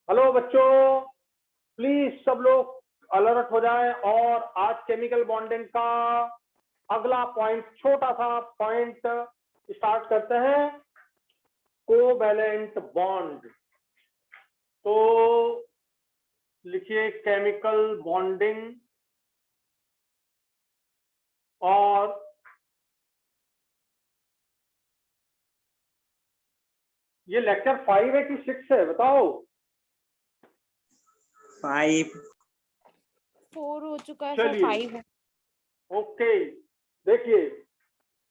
Hello बच्चों, please सब लोग अलर्ट हो जाएं और आज केमिकल बॉन्डिंग का अगला पॉइंट, छोटा सा पॉइंट स्टार्ट करते हैं। Covalent bond. तो लिखिए केमिकल बॉन्डिंग और ये लेक्चर 5 है कि 6 है, बताओ। 5 4 हो चुका है, चलिए 5 है। ओके, देखिए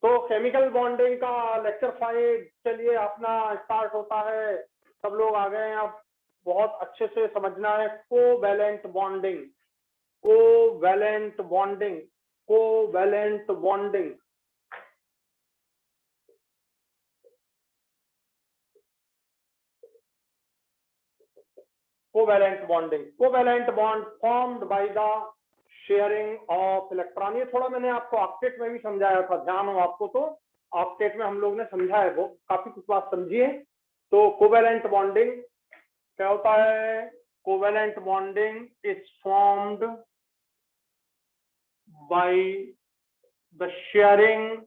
तो केमिकल बॉन्डिंग का लेक्चर 5 चलिए अपना स्टार्ट होता है। सब लोग आ गए हैं, अब बहुत अच्छे से समझना है। Covalent bonding, covalent bonding, covalent bonding. Covalent bonding, covalent bond formed by the sharing of electron. ये थोड़ा मैंने आपको ऑक्टेट में भी समझाया था, ध्यान हो आपको तो। ऑक्टेट में हम लोग ने समझा है, वो काफी कुछ बात समझिए। तो कोवैलेंट बॉन्डिंग क्या होता है? Covalent bonding is formed by the sharing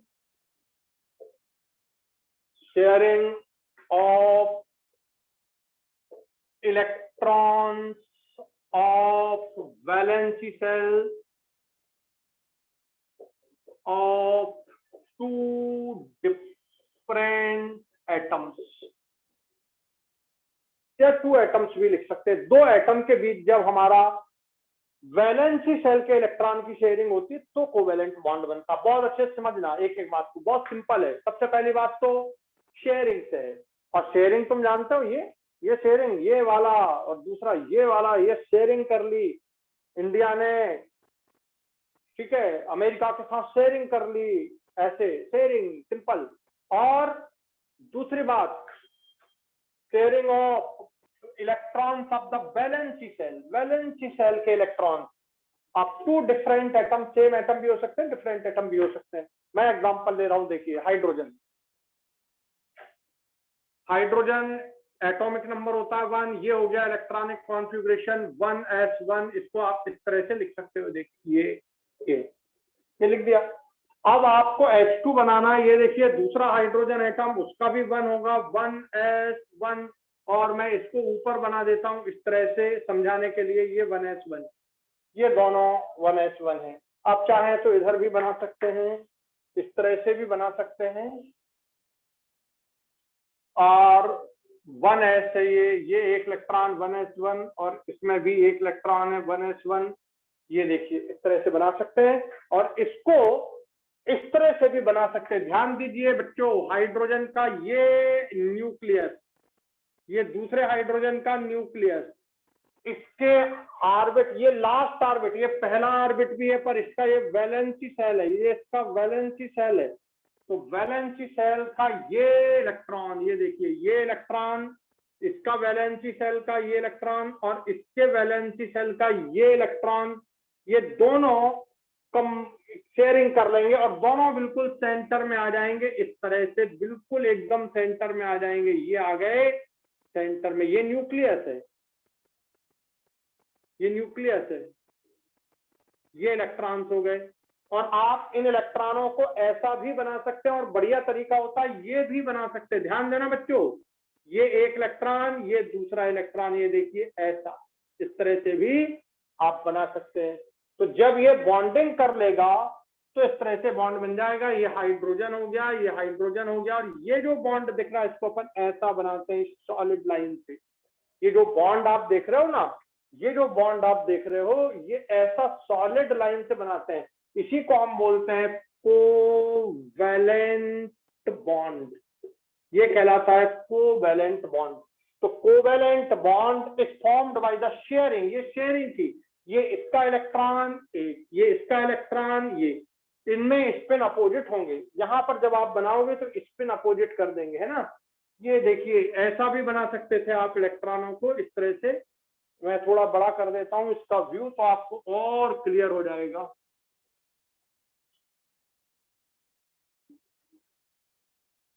of electrons of valence shell of two different atoms, या टू एटम्स भी लिख सकते हैं। दो एटम के बीच जब हमारा वैलेंसी सेल के इलेक्ट्रॉन की शेयरिंग होती है तो कोवैलेंट बॉन्ड बनता है। बहुत अच्छे से समझना एक एक बात को, बहुत सिंपल है। सबसे पहली बात तो शेयरिंग से है, और शेयरिंग तुम जानते हो, ये शेयरिंग ये वाला और दूसरा ये वाला, ये शेयरिंग कर ली इंडिया ने, ठीक है, अमेरिका के साथ शेयरिंग कर ली, ऐसे शेयरिंग सिंपल। और दूसरी बात, sharing of electrons of the valency shell के इलेक्ट्रॉन अब two different atom, same atom भी हो सकते हैं, डिफरेंट एटम भी हो सकते हैं। मैं एग्जांपल ले रहा हूं, देखिए हाइड्रोजन। हाइड्रोजन एटॉमिक नंबर होता है 1, ये हो गया इलेक्ट्रॉनिक कॉन्फ़िगरेशन 1s1। इसको आप इस तरह से लिख सकते हो, देखिए ये लिख दिया। अब आपको H2 बनाना है, ये देखिए दूसरा हाइड्रोजन एटम, उसका भी 1 होगा, 1s1। और मैं इसको ऊपर बना देता हूं इस तरह से समझाने के लिए, ये 1s1, ये दोनों 1s1 है। आप चाहें तो इधर भी बना सकते हैं, इस तरह से भी बना सकते हैं। और 1s है ये एक इलेक्ट्रॉन 1s1, और इसमें भी एक इलेक्ट्रॉन है 1s1। ये देखिए इस तरह से बना सकते हैं, और इसको इस तरह से भी बना सकते हैं। ध्यान दीजिए बच्चों, हाइड्रोजन का ये न्यूक्लियस, ये दूसरे हाइड्रोजन का न्यूक्लियस, इसके ऑर्बिट, ये लास्ट ऑर्बिट, ये पहला ऑर्बिट भी है, पर इसका ये वैलेंसी सेल है, ये इसका वैलेंसी सेल है। तो वैलेंसी सेल का ये इलेक्ट्रॉन, ये देखिए ये इलेक्ट्रॉन, इसका वैलेंसी सेल का ये इलेक्ट्रॉन और इसके वैलेंसी सेल का ये इलेक्ट्रॉन, ये दोनों कम शेयरिंग कर लेंगे और दोनों बिल्कुल सेंटर में आ जाएंगे। इस तरह से बिल्कुल एकदम सेंटर में आ जाएंगे, ये आ गए सेंटर में। ये न्यूक्लियस है, ये न्यूक्लियस है, ये इलेक्ट्रॉन्स हो गए। और आप इन इलेक्ट्रॉनों को ऐसा भी बना सकते हैं, और बढ़िया तरीका होता है ये भी बना सकते हैं। ध्यान देना बच्चों, ये एक इलेक्ट्रॉन, ये दूसरा इलेक्ट्रॉन, ये देखिए ऐसा, इस तरह से भी आप बना सकते हैं। तो जब ये बॉन्डिंग कर लेगा तो इस तरह से बॉन्ड बन जाएगा। ये हाइड्रोजन हो गया, ये हाइड्रोजन हो गया, और ये जो बॉन्ड दिख रहा है इसको अपन ऐसा बनाते हैं सॉलिड लाइन से। ये जो बॉन्ड आप देख रहे हो ना, ये जो बॉन्ड आप देख रहे हो, ये ऐसा सॉलिड लाइन से बनाते हैं। इसी को हम बोलते हैं कोवैलेंट बॉन्ड, ये कहलाता है कोवैलेंट बॉन्ड। तो covalent bond is formed by the sharing, ये शेयरिंग थी, ये इसका इलेक्ट्रॉन एक, ये इसका इलेक्ट्रॉन, ये इनमें स्पिन अपोजिट होंगे। यहां पर जब आप बनाओगे तो स्पिन अपोजिट कर देंगे, है ना। ये देखिए ऐसा भी बना सकते थे आप इलेक्ट्रॉनों को इस तरह से। मैं थोड़ा बड़ा कर देता हूं इसका व्यू तो आपको और क्लियर हो जाएगा।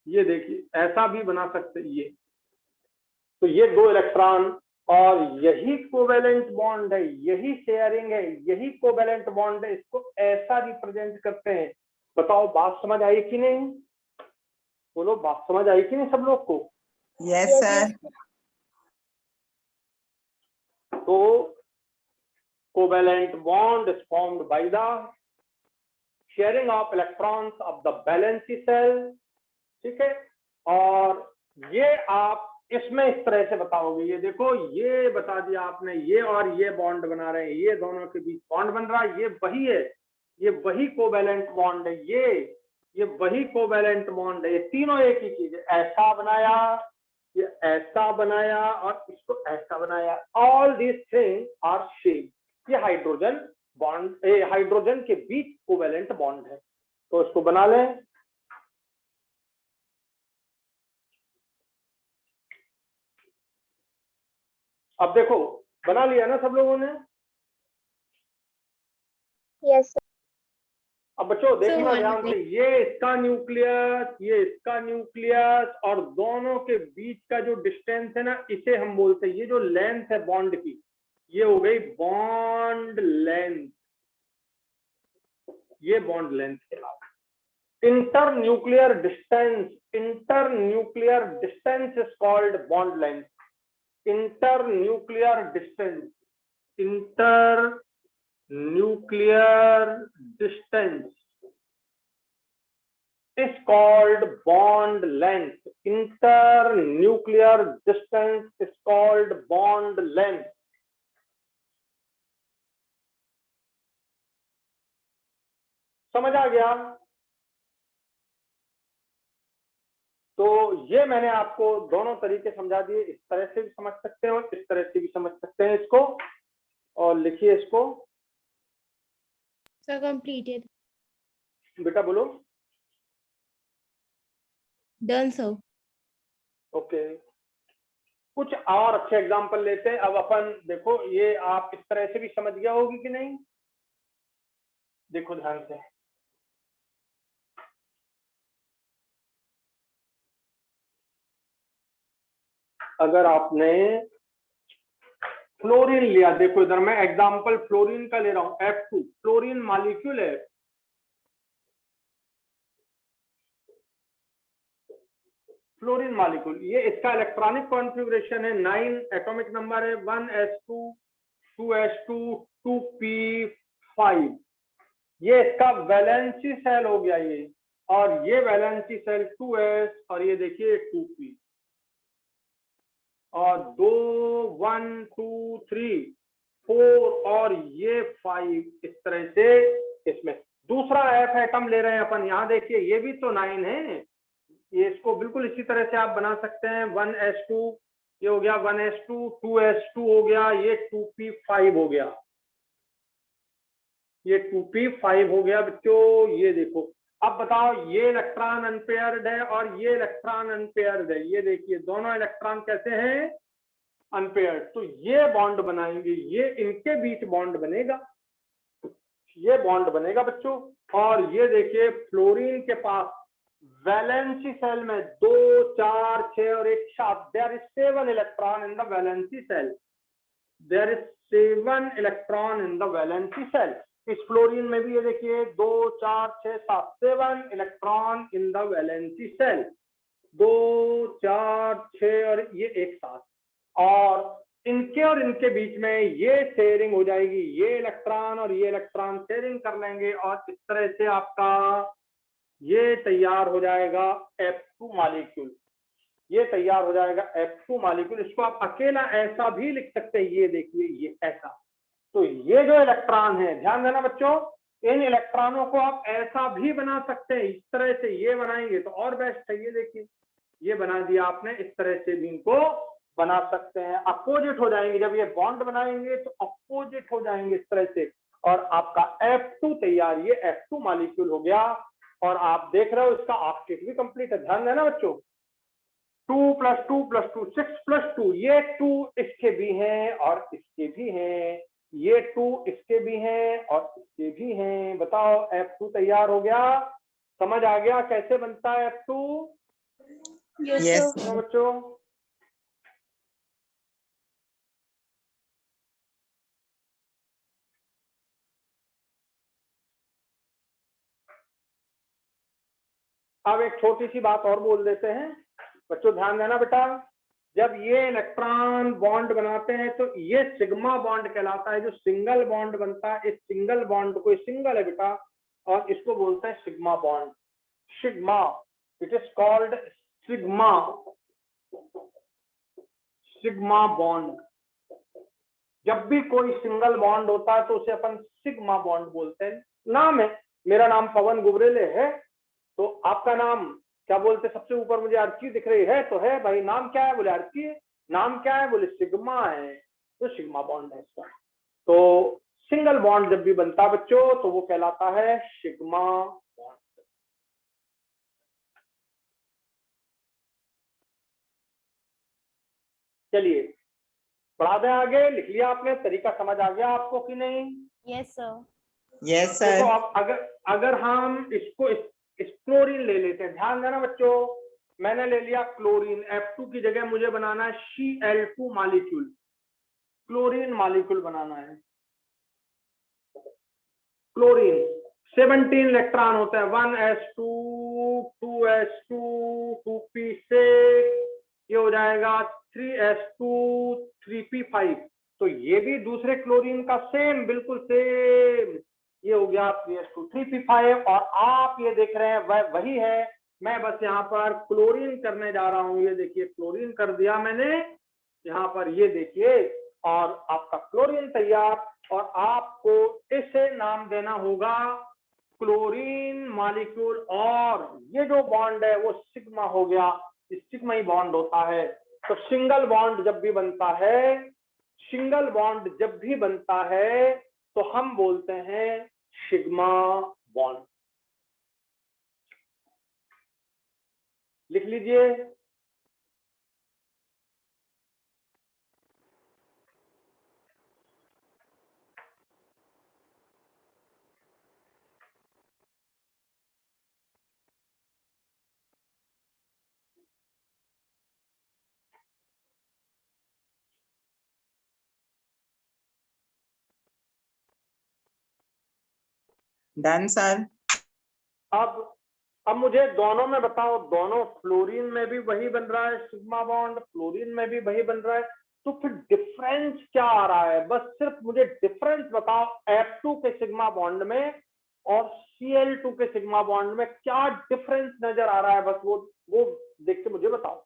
ये देखिए ऐसा भी बना सकते ये। तो ये दो इलेक्ट्रॉन और यही कोवेलेंट बॉन्ड है, यही शेयरिंग है, यही कोवेलेंट बॉन्ड है, इसको ऐसा रिप्रेजेंट करते हैं। बताओ बात समझ आई कि नहीं? बोलो बात समझ आई कि नहीं सब लोग को? Yes sir. तो covalent bond is formed by the sharing of electrons of the valency shell, ठीक है। और ये आप इसमें इस तरह से बताओगे, ये देखो ये बता दिया आपने, ये और ये बॉन्ड बना रहे हैं, ये दोनों के बीच बॉन्ड बन रहा है, ये वही है, ये वही कोवेलेंट बॉन्ड है, ये वही कोवेलेंट बॉन्ड है, ये तीनों एक ही चीज है। ऐसा बनाया, ये ऐसा बनाया और इसको ऐसा बनाया, all this thing are same. ये हाइड्रोजन बॉन्ड, हाइड्रोजन के बीच कोवेलेंट बॉन्ड है। तो इसको बना लें। अब देखो बना लिया ना सब लोगों ने? यस अब बच्चों देखना सर। ध्यान से, ये इसका न्यूक्लियस, ये इसका न्यूक्लियस, और दोनों के बीच का जो डिस्टेंस है ना, इसे हम बोलते हैं, ये जो लेंथ है बॉन्ड की, ये हो गई बॉन्ड लेंथ, ये बॉन्ड लेंथ कहलाता है। Inter nuclear distance is called bond length. Inter nuclear distance is called bond length. Internuclear distance is called bond length. समझ आ गया? तो ये मैंने आपको दोनों तरीके समझा दिए, इस तरह से भी समझ सकते हैं और इस तरह से भी समझ सकते हैं इसको। और लिखिए इसको। Sir completed. बेटा बोलो। Done sir. ओके, कुछ और अच्छे एग्जांपल लेते हैं। अब अपन देखो, ये आप इस तरह से भी समझ गया होगी कि नहीं? देखो ध्यान से, अगर आपने फ्लोरीन लिया, देखो इधर मैं एग्जांपल फ्लोरीन का ले रहा हूं, F2 फ्लोरीन मॉलिक्यूल है। फ्लोरीन मॉलिक्यूल, ये इसका इलेक्ट्रॉनिक कॉन्फ़िगरेशन है 9, एटॉमिक नंबर है 1s2 2s2 2p5। ये इसका वैलेंसी सेल हो गया ये, और ये वैलेंसी सेल 2s, और ये देखिए 2p, और 2 1 2 3 4 और ये 5, इस तरह से इसमें दूसरा F एटम ले रहे हैं अपन। यहाँ देखिए ये भी तो 9 है, ये इसको बिल्कुल इसी तरह से आप बना सकते हैं। 1s2, ये हो गया 1s2 2s2 हो गया, ये 2p5 हो गया, ये 2p5 हो गया बच्चों। ये देखो, अब बताओ ये इलेक्ट्रॉन अनपेयर्ड है और ये इलेक्ट्रॉन अनपेयर्ड है। ये देखिए दोनों इलेक्ट्रॉन कैसे हैं? अनपेयर्ड। तो ये बॉन्ड बनाएंगे, ये इनके बीच बॉन्ड बनेगा, ये बॉन्ड बनेगा बच्चों। और ये देखिए फ्लोरीन के पास वैलेंसी सेल में 2 4 6 और 1 7, there is 7 electron in the valency shell, there is 7 electron in the valency shell. इस फ्लोरीन में भी ये देखिए 2 4 6 7 7 electron in the valency shell, 2 4 6 और ये 1 7। और इनके और इनके बीच में ये शेयरिंग हो जाएगी, ये इलेक्ट्रॉन और ये इलेक्ट्रॉन शेयरिंग कर लेंगे, और इस तरह से आपका ये तैयार हो जाएगा F2 मॉलिक्यूल। ये तैयार हो जाएगा F2 मॉलिक्यूल। इसको आप अकेला ऐसा भी लिख सकते हैं, ये देखिए ये ऐसा। तो ये जो इलेक्ट्रॉन है, ध्यान देना बच्चों, इन इलेक्ट्रॉनों को आप ऐसा भी बना सकते हैं, इस तरह से ये बनाएंगे तो और बेस्ट है। ये देखिए ये बना दिया आपने, इस तरह से भी इनको बना सकते हैं। अपोजिट हो जाएंगे, जब ये बॉन्ड बनाएंगे तो अपोजिट हो जाएंगे इस तरह से, और आपका F2 तैयार, ये F2 मॉलिक्यूल हो गया। और आप देख रहे हो इसका ऑक्टेट भी कंप्लीट है। ध्यान देना बच्चों, 2 + 2 + 2 6 + 2, ये 2 इसके भी हैं और इसके भी हैं, ये 2 इसके भी हैं और इसके भी हैं। बताओ F2 तैयार हो गया। समझ आ गया कैसे बनता है F2? Yes sir. बच्चों अब एक छोटी सी बात और बोल देते हैं बच्चों, ध्यान देना बेटा। जब ये इलेक्ट्रॉन बॉन्ड बनाते हैं तो ये सिग्मा बॉन्ड कहलाता है। जो सिंगल बॉन्ड बनता है, इस सिंगल बॉन्ड को, सिंगल है बेटा, और इसको बोलते हैं sigma bond. Sigma, it is called sigma, sigma bond. जब भी कोई सिंगल बॉन्ड होता है तो उसे अपन सिग्मा बॉन्ड बोलते हैं। नाम है, मेरा नाम पवन गुबरेले है, तो आपका नाम क्या बोलते? सबसे ऊपर मुझे अर्ची दिख रही है, तो है भाई। नाम क्या है? बोले अर्ची है। नाम क्या है? बोले सिग्मा है। तो सिग्मा बॉन्ड है इसका। तो सिंगल बॉन्ड जब भी बनता है बच्चों तो वो कहलाता है सिग्मा बॉन्ड। चलिए बढ़ा दें आगे। लिख लिया आपने? तरीका समझ आ गया आपको कि नहीं? Yes, sir. यस देखो सर। अब अगर हम इसको इस क्लोरीन ले लेते हैं, ध्यान देना बच्चों। मैंने ले लिया क्लोरीन, F2 की जगह मुझे बनाना है Cl2 मॉलिक्यूल, क्लोरीन मॉलिक्यूल बनाना है। क्लोरीन 17 इलेक्ट्रॉन होते हैं, 1s2 2s2 2p6, ये हो जाएगा 3s2 3p5। तो ये भी दूसरे क्लोरीन का सेम, बिल्कुल सेम, ये हो गया 3s2 3p5। और आप ये देख रहे हैं वह वही है। मैं बस यहाँ पर क्लोरीन करने जा रहा हूं। ये देखिए क्लोरीन कर दिया मैंने यहाँ पर, ये देखिए, और आपका क्लोरीन तैयार। और आपको इसे नाम देना होगा क्लोरीन मॉलिक्यूल। और ये जो बॉन्ड है वो सिग्मा हो गया, सिग्मा ही बॉन्ड होता है। तो सिंगल बॉन्ड जब भी बनता है, सिंगल बॉन्ड जब भी बनता है तो हम बोलते हैं सिग्मा बॉन्ड। लिख लीजिए। Done sir. अब मुझे दोनों में बताओ, दोनों फ्लोरीन में भी वही बन रहा है सिग्मा बॉन्ड, फ्लोरीन में भी वही बन रहा है, तो फिर डिफरेंस क्या आ रहा है? बस सिर्फ मुझे डिफरेंस बताओ F2 के सिग्मा बॉन्ड में और Cl2 के सिग्मा बॉन्ड में क्या डिफरेंस नजर आ रहा है? बस वो देख के मुझे बताओ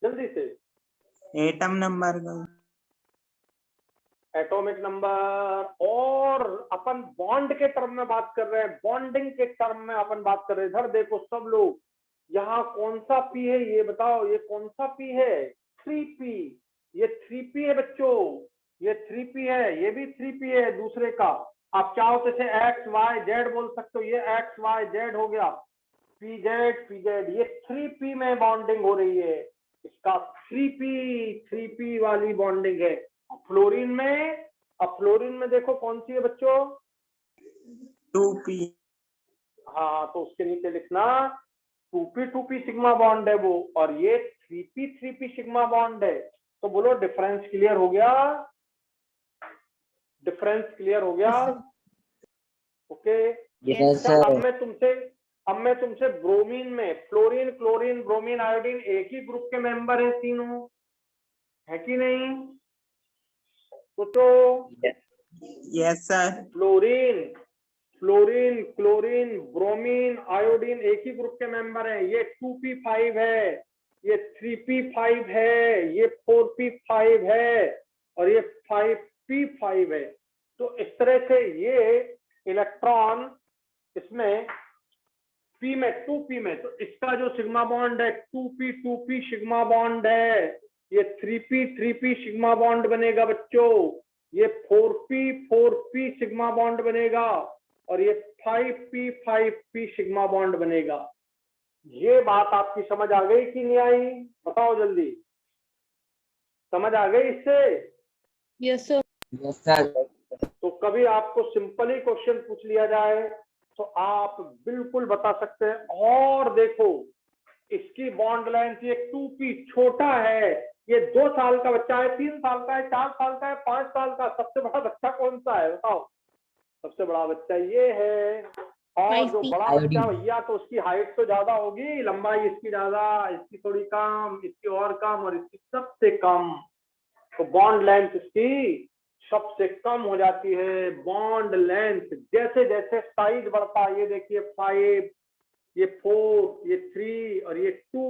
जल्दी से। Atom number atomic number. और अपन बॉन्ड के टर्म में बात कर रहे हैं, बॉन्डिंग के टर्म में अपन बात कर रहे हैं। इधर देखो सब लोग, यहाँ कौन सा पी है ये बताओ? ये कौन सा पी है? 3p। ये 3p है बच्चों, ये 3p है, ये भी 3p है दूसरे का। आप चाहो तो इसे एक्स वाई जेड बोल सकते हो। ये एक्स वाई जेड हो गया, pz। ये 3p में बॉन्डिंग हो रही है, इसका 3p वाली बॉन्डिंग है। फ्लोरीन में, अब फ्लोरीन में देखो कौन सी है बच्चों? 2p। हाँ, तो उसके नीचे लिखना 2p सिग्मा बॉन्ड है वो, और ये 3p सिग्मा बॉन्ड है। तो बोलो डिफरेंस क्लियर हो गया? डिफरेंस क्लियर हो गया? ओके। Yes, अच्छा, अब मैं तुमसे ब्रोमीन में, फ्लोरीन क्लोरीन ब्रोमीन आयोडीन एक ही ग्रुप के मेंबर है तीनों, है कि नहीं? तो yes sir. Fluorine fluorine chlorine bromine iodine एक ही ग्रुप के मेंबर हैं। ये 2p5 है, ये 3p5 है, ये 4p5 है, और ये 5p5 है। तो इस तरह से ये इलेक्ट्रॉन इसमें p में 2p में, तो इसका जो सिग्मा बॉन्ड है 2p सिग्मा बॉन्ड है। ये 3p सिग्मा बॉन्ड बनेगा बच्चों। ये 4p सिग्मा बॉन्ड बनेगा, और ये 5p सिग्मा बॉन्ड बनेगा। ये बात आपकी समझ आ गई कि नहीं आई? बताओ जल्दी, समझ आ गई इससे? Yes, sir. Yes sir. तो कभी आपको सिंपल ही क्वेश्चन पूछ लिया जाए तो आप बिल्कुल बता सकते हैं। और देखो इसकी बॉन्ड लेंथ, ये 2p छोटा है, ये 2 साल का बच्चा है, 3 साल का है, 4 साल का है, 5 साल का। सबसे बड़ा बच्चा कौन सा है बताओ? सबसे बड़ा बच्चा ये है। और जो 5p बड़ा बच्चा भैया तो उसकी हाइट तो ज्यादा होगी, लंबाई इसकी ज्यादा, इसकी थोड़ी कम, इसकी और कम और इसकी सबसे कम। तो बॉन्ड लेंथ इसकी सबसे कम हो जाती है। बॉन्ड लेंथ जैसे जैसे साइज बढ़ता है, ये देखिए 5, ये 4, ये 3 और ये 2,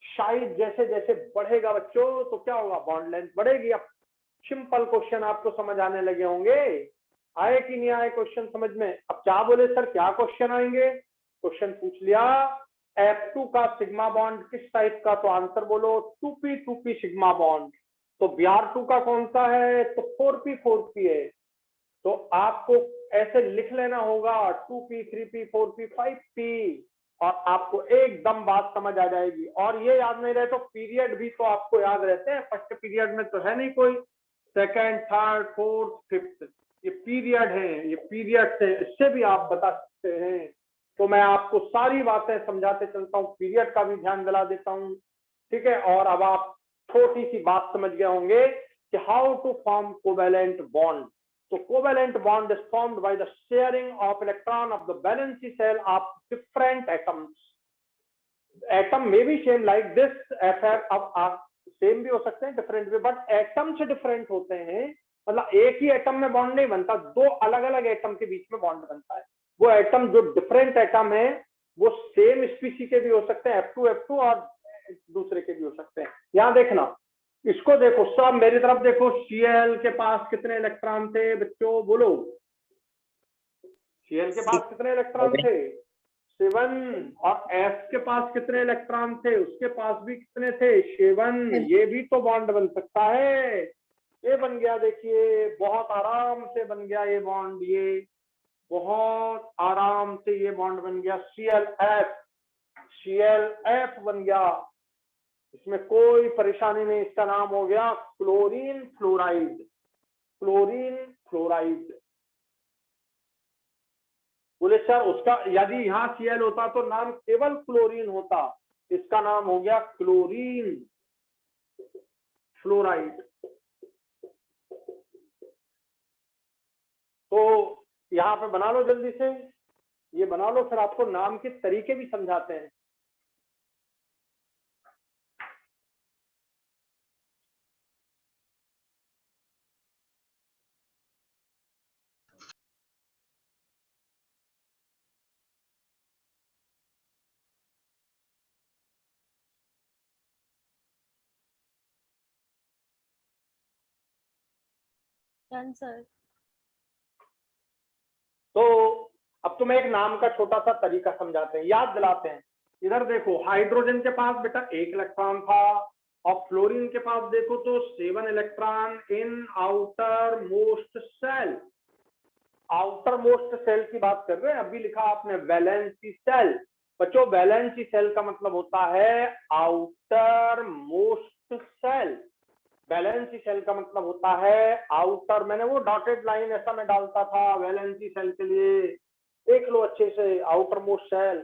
साइज जैसे जैसे बढ़ेगा बच्चों तो क्या होगा, बॉन्ड लेंथ बढ़ेगी। अब सिंपल क्वेश्चन आपको समझ आने लगे होंगे, आए कि नहीं आए क्वेश्चन समझ में? अब क्या बोले सर, क्या क्वेश्चन आएंगे? क्वेश्चन पूछ लिया F2 का सिग्मा बॉन्ड किस टाइप का, तो आंसर बोलो 2p सिग्मा बॉन्ड। तो Br2 का कौन सा है, तो 4p है। तो आपको ऐसे लिख लेना होगा 2p 3p 4p 5p, और आपको एकदम बात समझ आ जाएगी। और ये याद नहीं रहे तो पीरियड भी तो आपको याद रहते हैं, फर्स्ट पीरियड में तो है नहीं कोई, सेकंड, थर्ड, फोर्थ, फिफ्थ, ये पीरियड है, ये पीरियड से इससे भी आप बता सकते हैं। तो मैं आपको सारी बातें समझाते चलता हूँ, पीरियड का भी ध्यान दिला देता हूँ, ठीक है। और अब आप छोटी सी बात समझ गए होंगे कि how to form covalent bond. So covalent bond is formed by the sharing of electron of the valence shell of different atoms. Atom may be same like this, अब सेम भी हो सकते हैं, डिफरेंट भी, बट एटम से different होते हैं। मतलब एक ही एटम में बॉन्ड नहीं बनता, दो अलग अलग एटम के बीच में बॉन्ड बनता है। वो एटम जो डिफरेंट एटम है वो सेम स्पीसी के भी हो सकते हैं, F2 और दूसरे के भी हो सकते हैं। यहाँ देखना, इसको देखो, सब मेरी तरफ देखो, Cl के पास कितने इलेक्ट्रॉन थे बच्चों, बोलो। Cl के पास कितने इलेक्ट्रॉन थे, 7। और S के पास कितने इलेक्ट्रॉन थे, उसके पास भी कितने थे, 7। ये भी तो बॉन्ड बन सकता है। ये बन गया, देखिए बहुत आराम से बन गया ये बॉन्ड, ये बहुत आराम से ये बॉन्ड बन गया, ClF बन गया, इसमें कोई परेशानी नहीं। इसका नाम हो गया क्लोरीन फ्लोराइड, क्लोरीन फ्लोराइड। बोले सर उसका यदि यहाँ Cl होता तो नाम केवल क्लोरीन होता, इसका नाम हो गया क्लोरीन फ्लोराइड। तो यहाँ पे बना लो जल्दी से, ये बना लो, फिर आपको नाम के तरीके भी समझाते हैं। Done, sir. तो अब तुम्हें एक नाम का छोटा सा तरीका समझाते हैं, याद दिलाते हैं। इधर देखो, हाइड्रोजन के पास बेटा 1 इलेक्ट्रॉन था, और फ्लोरीन के पास देखो तो 7 electron in outermost shell. Outermost shell की बात कर रहे हैं, अभी लिखा आपने वैलेंसी सेल। बच्चों वैलेंसी सेल का मतलब होता है outermost shell, valency shell का मतलब होता है आउटर। मैंने वो डॉटेड लाइन ऐसा मैं डालता था वैलेंसी सेल के लिए, देख लो अच्छे से, आउटर मोस्ट सेल,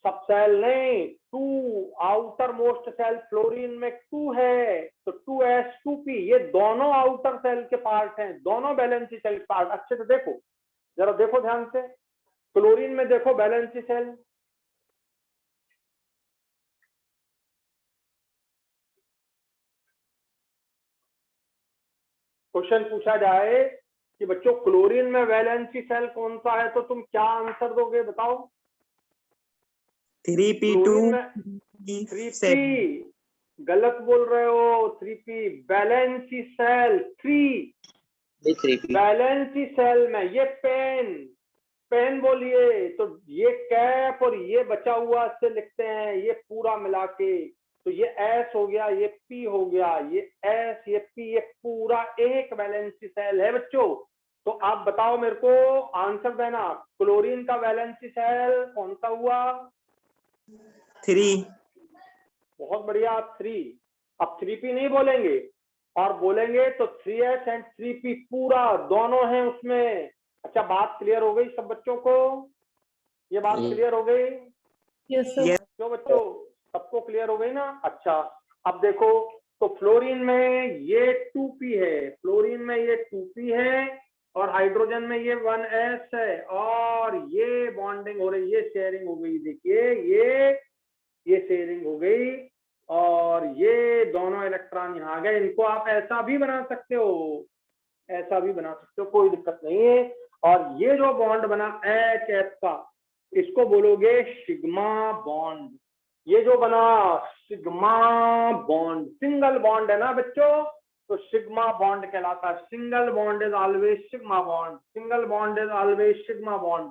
सब सेल नहीं, 2 आउटर मोस्ट सेल फ्लोरीन में 2 है, तो 2s2p, ये दोनों आउटर सेल के पार्ट हैं, दोनों वैलेंसी सेल पार्ट। अच्छे से देखो, जरा देखो ध्यान से, क्लोरीन में देखो वैलेंसी सेल, क्वेश्चन पूछा जाए कि बच्चों क्लोरीन में वैलेंसी सेल कौन सा है, तो तुम क्या आंसर दोगे बताओ? 3p2 3p, गलत बोल रहे हो, 3p valency cell 3, valency shell में ये पेन बोलिए, तो ये कैप और ये बचा हुआ से लिखते हैं, ये पूरा मिला के, तो ये S हो गया, ये P हो गया, ये S, ये P, ये पूरा एक वैलेंसी सेल है बच्चों। तो आप बताओ मेरे को, आंसर देना, क्लोरीन का वैलेंसी सेल कौन सा हुआ? 3। बहुत बढ़िया, 3। अब 3p नहीं बोलेंगे, और बोलेंगे तो 3s एंड 3p पूरा दोनों हैं उसमें। अच्छा, बात क्लियर हो गई सब बच्चों को? ये बात क्लियर हो गई? Yes, sir. क्यों बच्चों, सबको क्लियर हो गई ना? अच्छा, अब देखो, तो फ्लोरीन में ये 2p है, फ्लोरीन में ये 2p है, और हाइड्रोजन में ये 1s है और ये बॉन्डिंग हो रही, ये शेयरिंग हो गई। देखिए ये शेयरिंग हो गई और ये दोनों इलेक्ट्रॉन यहाँ आ गए। इनको आप ऐसा भी बना सकते हो, ऐसा भी बना सकते हो, कोई दिक्कत नहीं है। और ये जो बॉन्ड बना HF का, इसको बोलोगे सिग्मा बॉन्ड। ये जो बना सिग्मा बॉन्ड, सिंगल बॉन्ड है ना बच्चों, तो सिग्मा बॉन्ड कहलाता है। Single bond is always sigma bond, single bond is always sigma bond,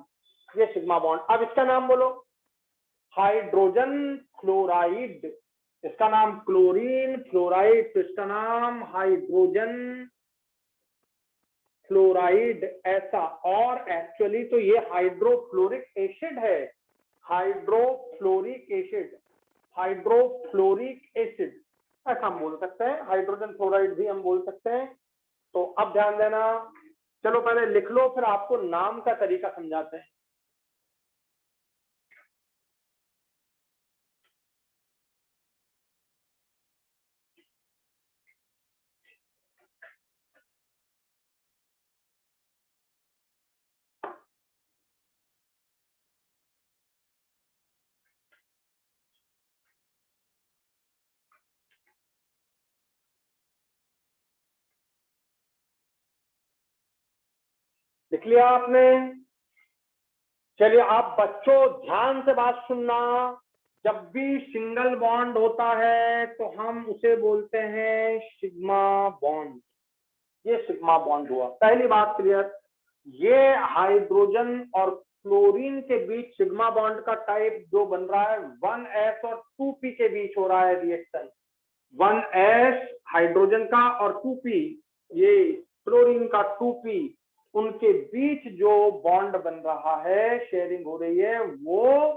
ये सिग्मा बॉन्ड। अब इसका नाम बोलो, हाइड्रोजन फ्लोराइड। इसका नाम क्लोरीन फ्लोराइड, तो इसका नाम हाइड्रोजन फ्लोराइड ऐसा। और एक्चुअली तो ये हाइड्रोफ्लोरिक एसिड है, हाइड्रोफ्लोरिक एसिड, हाइड्रोफ्लोरिक एसिड ऐसा हम बोल सकते हैं। हाइड्रोजन फ्लोराइड भी हम बोल सकते हैं। तो अब ध्यान देना, चलो पहले लिख लो, फिर आपको नाम का तरीका समझाते हैं। लिख लिया आपने? चलिए आप बच्चों ध्यान से बात सुनना, जब भी सिंगल बॉन्ड होता है तो हम उसे बोलते हैं सिग्मा बॉन्ड। ये सिग्मा बॉन्ड हुआ, पहली बात क्लियर। ये हाइड्रोजन और क्लोरीन के बीच सिग्मा बॉन्ड का टाइप जो बन रहा है 1s और 2p के बीच हो रहा है रिएक्शन। 1s हाइड्रोजन का और 2p ये क्लोरीन का 2p, उनके बीच जो बॉन्ड बन रहा है, शेयरिंग हो रही है, वो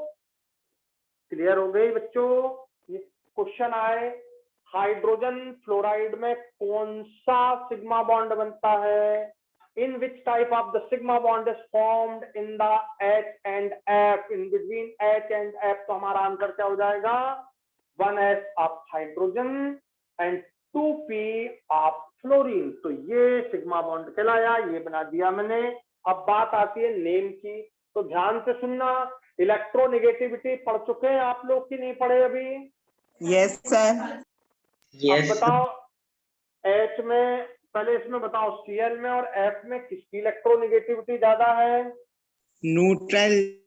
क्लियर हो गई बच्चों। ये क्वेश्चन आए हाइड्रोजन फ्लोराइड में कौन सा सिग्मा बॉन्ड बनता है, in which type of the sigma bond is formed in the H and F, in between H and F, तो हमारा आंसर क्या हो जाएगा, 1s of hydrogen and 2p of fluorine. तो ये सिग्मा बॉन्ड कहलाया, ये बना दिया मैंने। अब बात आती है नेम की, तो ध्यान से सुनना। इलेक्ट्रोनेगेटिविटी पढ़ चुके हैं आप लोग कि नहीं पढ़े अभी? Yes sir. अब बताओ H में, पहले इसमें बताओ Cl में और F में किसकी इलेक्ट्रोनेगेटिविटी ज्यादा है? न्यूट्रल।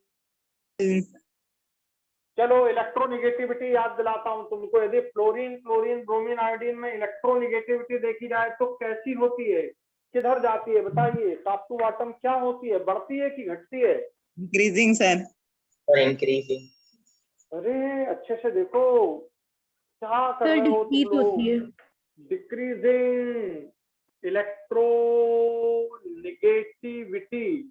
चलो इलेक्ट्रोनेगेटिविटी याद दिलाता हूं तुमको। यदि फ्लोरीन, क्लोरीन, ब्रोमीन, आयोडीन में इलेक्ट्रोनेगेटिविटी देखी जाए तो कैसी होती है, किधर जाती है बताइए? टॉप टू बॉटम क्या होती है, बढ़ती है कि घटती है? Increasing sir. और इंक्रीजिंग। अरे अच्छे से देखो, क्या कर सर रहे हो तुम डिक्रीज होती है। लोग? डिक्रीजिंग इलेक्ट्रोनेगेटिविटी,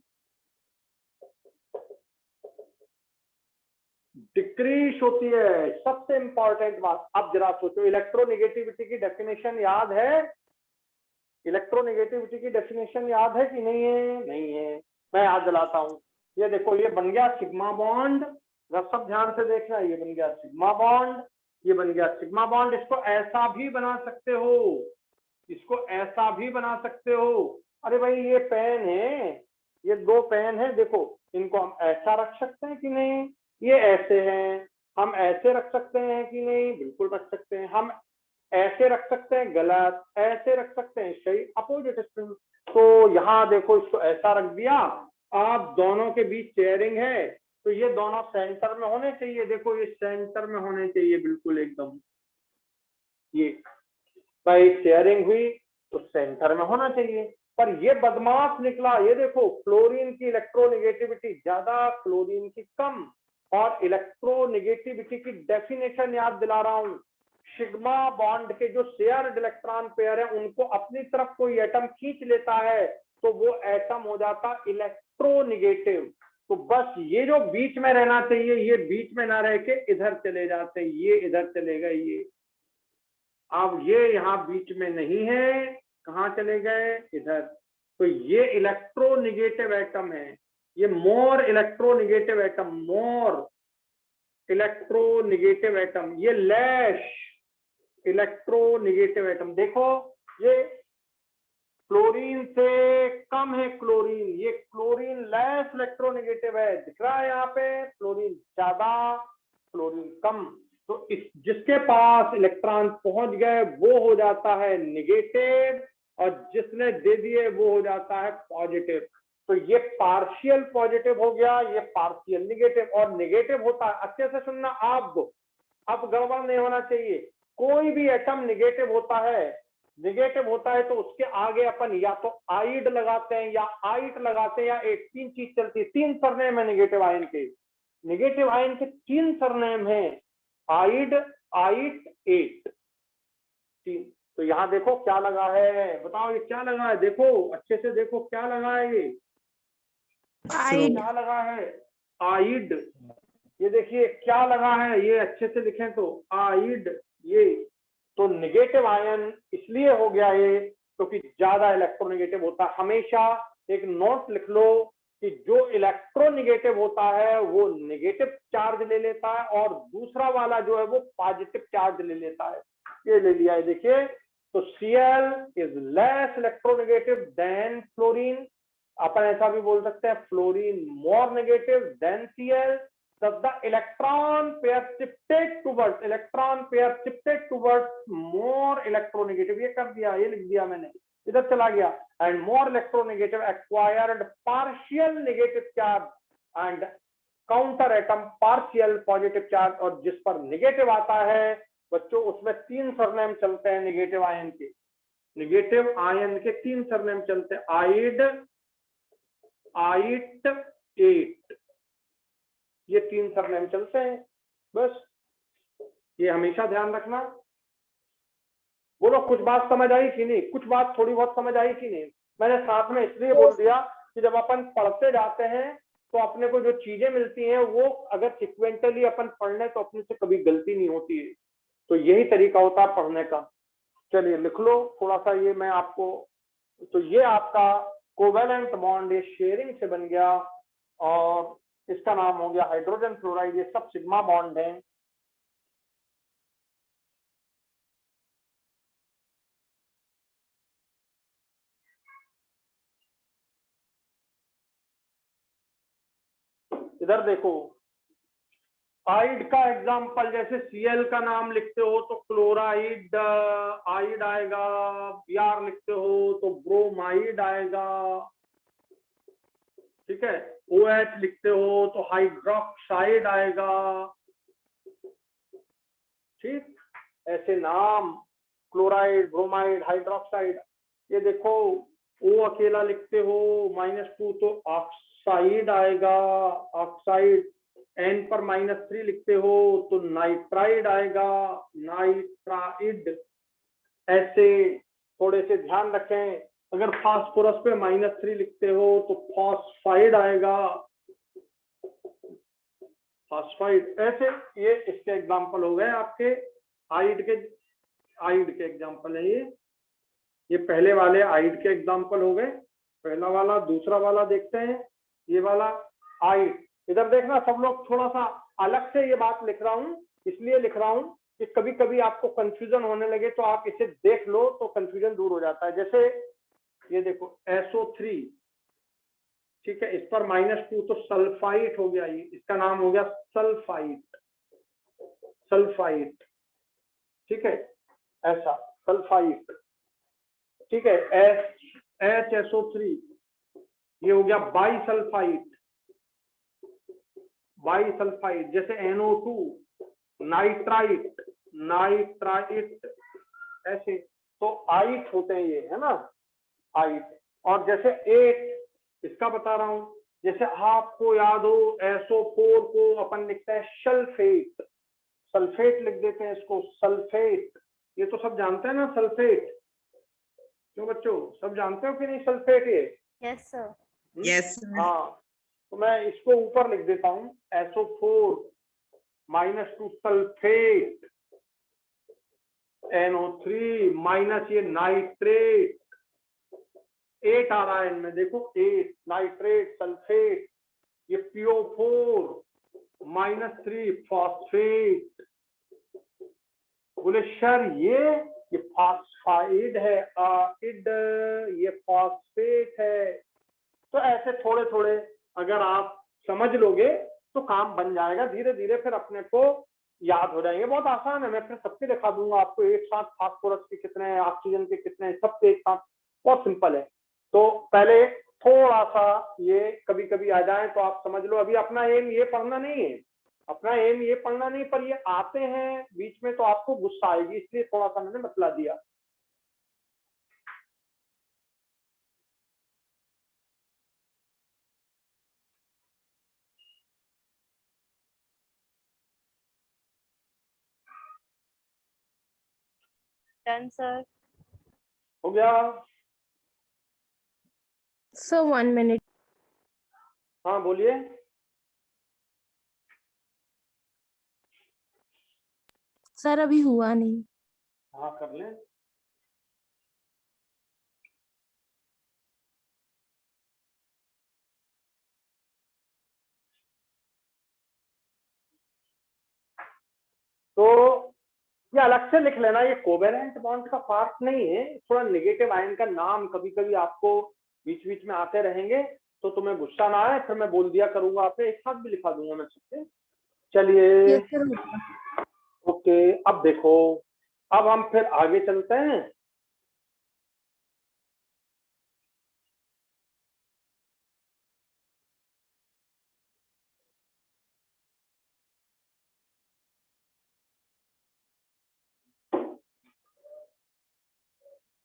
डिक्रीज होती है, सबसे इंपॉर्टेंट बात। अब जरा सोचो, इलेक्ट्रोनेगेटिविटी की डेफिनेशन याद है? इलेक्ट्रोनेगेटिविटी की डेफिनेशन याद है कि नहीं है? नहीं है, मैं याद दिलाता हूं। ये देखो, ये बन गया सिग्मा बॉन्ड, सब ध्यान से देखना। ये बन गया सिग्मा बॉन्ड, ये बन गया सिग्मा बॉन्ड। इसको ऐसा भी बना सकते हो, इसको ऐसा भी बना सकते हो। अरे भाई ये पेन है, ये दो पेन है, देखो इनको हम ऐसा रख सकते हैं कि नहीं? ये ऐसे हैं, हम ऐसे रख सकते हैं कि नहीं? बिल्कुल रख सकते हैं। हम ऐसे रख सकते हैं, गलत। ऐसे रख सकते हैं, सही, अपोजिट स्पिन। तो यहाँ देखो, इसको ऐसा रख दिया। आप दोनों के बीच शेयरिंग है, तो ये दोनों सेंटर में होने चाहिए। देखो ये सेंटर में होने चाहिए, बिल्कुल एकदम। ये भाई शेयरिंग हुई तो सेंटर में होना चाहिए, पर ये बदमाश निकला। ये देखो, फ्लोरीन की इलेक्ट्रोनेगेटिविटी ज्यादा, क्लोरीन की कम। और इलेक्ट्रोनेगेटिविटी की डेफिनेशन याद दिला रहा हूं, सिग्मा बॉन्ड के जो शेयर्ड इलेक्ट्रॉन पेयर है, उनको अपनी तरफ कोई एटम खींच लेता है तो वो एटम हो जाता इलेक्ट्रोनेगेटिव। तो बस ये जो बीच में रहना चाहिए, ये बीच में ना रह के इधर चले जाते, ये इधर चले गए। ये अब ये यहाँ बीच में नहीं है, कहाँ चले गए? इधर। तो ये इलेक्ट्रोनेगेटिव एटम है, ये more electronegative atom, more electronegative atom. ये लेस इलेक्ट्रोनेगेटिव एटम। देखो ये फ्लोरीन से कम है क्लोरीन, ये क्लोरीन लेस इलेक्ट्रोनेगेटिव है, दिख रहा है यहाँ पे, फ्लोरीन ज्यादा क्लोरीन कम। तो इस जिसके पास इलेक्ट्रॉन पहुंच गए वो हो जाता है निगेटिव, और जिसने दे दिए वो हो जाता है पॉजिटिव। तो ये पार्शियल पॉजिटिव हो गया, ये पार्शियल निगेटिव। और निगेटिव होता है, अच्छे से सुनना आप, अब गड़बड़ नहीं होना चाहिए, कोई भी एटम निगेटिव होता है तो उसके आगे अपन या तो आइड लगाते हैं या आइट लगाते हैं या एक, तीन चीज चलती है, तीन सरनेम है निगेटिव आयन के। निगेटिव आयन के तीन सरनेम है, आइड, आइट, एट, तीन। तो यहाँ देखो क्या लगा है, बताओ ये क्या लगा है, देखो अच्छे से देखो क्या लगा है, ये क्या लगा है, आइड। ये देखिए क्या लगा है, ये अच्छे से लिखें तो आइड, ये तो निगेटिव आयन इसलिए हो गया ये क्योंकि ज्यादा इलेक्ट्रोनेगेटिव होता है। हमेशा एक नोट लिख लो कि जो इलेक्ट्रोनेगेटिव होता है वो नेगेटिव चार्ज ले लेता है और दूसरा वाला जो है वो पॉजिटिव चार्ज ले लेता है। ये ले लिया है, देखिए। तो Cl is less electronegative than fluorine, अपन ऐसा भी बोल सकते हैं fluorine more negative than Cl। The electron pair shifted towards more electronegative, ये कर दिया, ये लिख दिया मैंने, इधर चला गया, and more electronegative acquired partial negative charge and counter atom partial positive charge। और जिस पर नेगेटिव आता है बच्चों उसमें तीन सरनेम चलते हैं निगेटिव आयन के, निगेटिव आयन के तीन सरनेम चलते हैं, आइड, आइट, एट, ये तीन सरनेम चलते हैं। बस ये हमेशा ध्यान रखना। बोलो कुछ बात समझ आई कि नहीं, कुछ बात थोड़ी बहुत समझ आई कि नहीं। मैंने साथ में इसलिए बोल दिया कि जब अपन पढ़ते जाते हैं तो अपने को जो चीजें मिलती हैं वो अगर सिक्वेंटली अपन पढ़ लें तो अपने से कभी गलती नहीं होती है। तो यही तरीका होता है पढ़ने का। चलिए लिख लो थोड़ा सा, ये मैं आपको, तो ये आपका कोवेलेंट बॉन्ड ये शेयरिंग से बन गया और इसका नाम हो गया हाइड्रोजन फ्लोराइड, ये सब सिग्मा बॉन्ड है। इधर देखो आइड का एग्जांपल, जैसे Cl का नाम लिखते हो तो क्लोराइड आइड आएगा, Br लिखते हो तो ब्रोमाइड आएगा, ठीक है। OH लिखते हो तो हाइड्रोक्साइड आएगा, ठीक। ऐसे नाम क्लोराइड, ब्रोमाइड, हाइड्रोक्साइड। ये देखो O अकेला लिखते हो -2 तो ऑक्साइड आएगा, ऑक्साइड। N पर -3 लिखते हो तो नाइट्राइड आएगा, नाइट्राइड। ऐसे थोड़े से ध्यान रखें, अगर फास्फोरस पे -3 लिखते हो तो फॉस्फाइड आएगा, फॉस्फाइड। ऐसे ये इसके एग्जांपल हो गए आपके आइड के एग्जांपल है ये पहले वाले आइड के एग्जांपल हो गए। पहला वाला, दूसरा वाला देखते हैं, ये वाला आइड। इधर देखना सब लोग, थोड़ा सा अलग से ये बात लिख रहा हूं, इसलिए लिख रहा हूं कि कभी कभी आपको कंफ्यूजन होने लगे तो आप इसे देख लो तो कंफ्यूजन दूर हो जाता है। जैसे ये देखो SO3, ठीक है, इस पर -2 तो सल्फाइट हो गया, ये इसका नाम हो गया सल्फाइट, सल्फाइट, ठीक है, ऐसा सल्फाइट, ठीक है। HSO3 ये हो गया बाईसल्फाइट, बाईसल्फाइड। जैसे NO2 नाइट्राइट, नाइट्राइट, ऐसे तो आइट होते हैं ये, है ना, आइट। और जैसे 8 इसका बता रहा हूं, जैसे आपको याद हो SO4 को अपन लिखते हैं सल्फेट, सल्फेट लिख देते हैं इसको, सल्फेट। ये तो सब जानते हैं ना सल्फेट, क्यों बच्चों, सब जानते हो कि नहीं सल्फेट ये? Yes sir. यस। हाँ, तो मैं इसको ऊपर लिख देता हूँ SO4 -2 सल्फेट, NO3 माइनस ये नाइट्रेट, 8 आ रहा है इनमें, देखो 8 नाइट्रेट, सल्फेट, ये PO4 -3 फॉस्फेट। बोले सर ये ये फॉस्फाइड है, इड, ये फॉस्फेट है। तो ऐसे थोड़े थोड़े अगर आप समझ लोगे तो काम बन जाएगा, धीरे धीरे फिर अपने को याद हो जाएंगे। बहुत आसान है, मैं फिर सबके दिखा दूंगा आपको एक साथ, फास्फोरस के कितने हैं, ऑक्सीजन के कितने हैं, सबके एक साथ, बहुत सिंपल है। तो पहले थोड़ा सा ये कभी कभी आ जाए तो आप समझ लो। अभी अपना एम ये पढ़ना नहीं है, अपना एम ये पढ़ना नहीं, पर ये आते हैं बीच में तो आपको गुस्सा आएगी, इसलिए थोड़ा सा मैंने बतला दिया। Done, sir. हो गया? So 1 minute. हाँ बोलिए। सर अभी हुआ नहीं। हाँ कर ले। तो ये अलग से लिख लेना, ये कोवेलेंट बॉन्ड का पार्ट नहीं है। थोड़ा नेगेटिव आयन का नाम कभी कभी आपको बीच बीच में आते रहेंगे, तो तुम्हें गुस्सा ना आए, फिर मैं बोल दिया करूंगा, आपने एक साथ भी लिखा दूंगा मैं सबसे। चलिए यस सर। ओके, अब देखो, अब हम फिर आगे चलते हैं।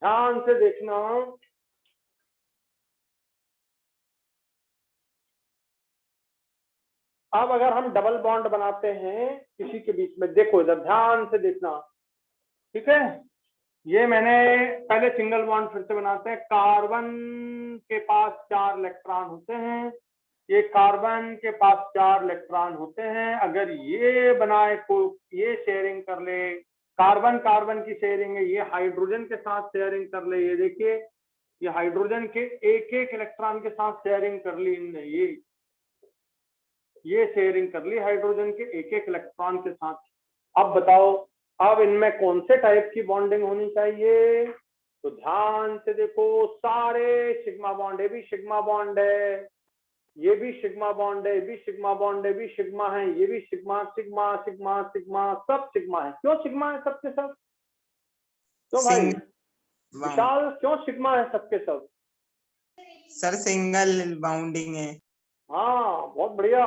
ध्यान से देखना, अब अगर हम डबल बॉन्ड बनाते हैं किसी के बीच में, देखो इधर ध्यान से देखना, ठीक है। ये मैंने पहले सिंगल बॉन्ड फिर से बनाते हैं। कार्बन के पास 4 इलेक्ट्रॉन होते हैं, ये कार्बन के पास 4 इलेक्ट्रॉन होते हैं। अगर ये बनाए को ये शेयरिंग कर ले, कार्बन कार्बन की शेयरिंग है, ये हाइड्रोजन के साथ शेयरिंग कर ले, ये देखिए ये हाइड्रोजन के एक एक इलेक्ट्रॉन के साथ शेयरिंग कर ली इनने, ये शेयरिंग कर ली हाइड्रोजन के एक एक इलेक्ट्रॉन के साथ। अब बताओ, अब इनमें कौन से टाइप की बॉन्डिंग होनी चाहिए? तो ध्यान से देखो, सारे सिग्मा बॉन्ड, ये भी सिग्मा बॉन्ड है, ये भी सिग्मा बॉन्ड है, ये भी सिग्मा बॉन्ड है, ये भी सिग्मा है, ये भी सिग्मा सिग्मा सिग्मा सिग्मा, सब सिग्मा है। क्यों सिग्मा है सबके सब? क्यों भाई विशाल, क्यों सिग्मा है सबके सब? सर सिंगल बाउंडिंग है। हाँ बहुत बढ़िया,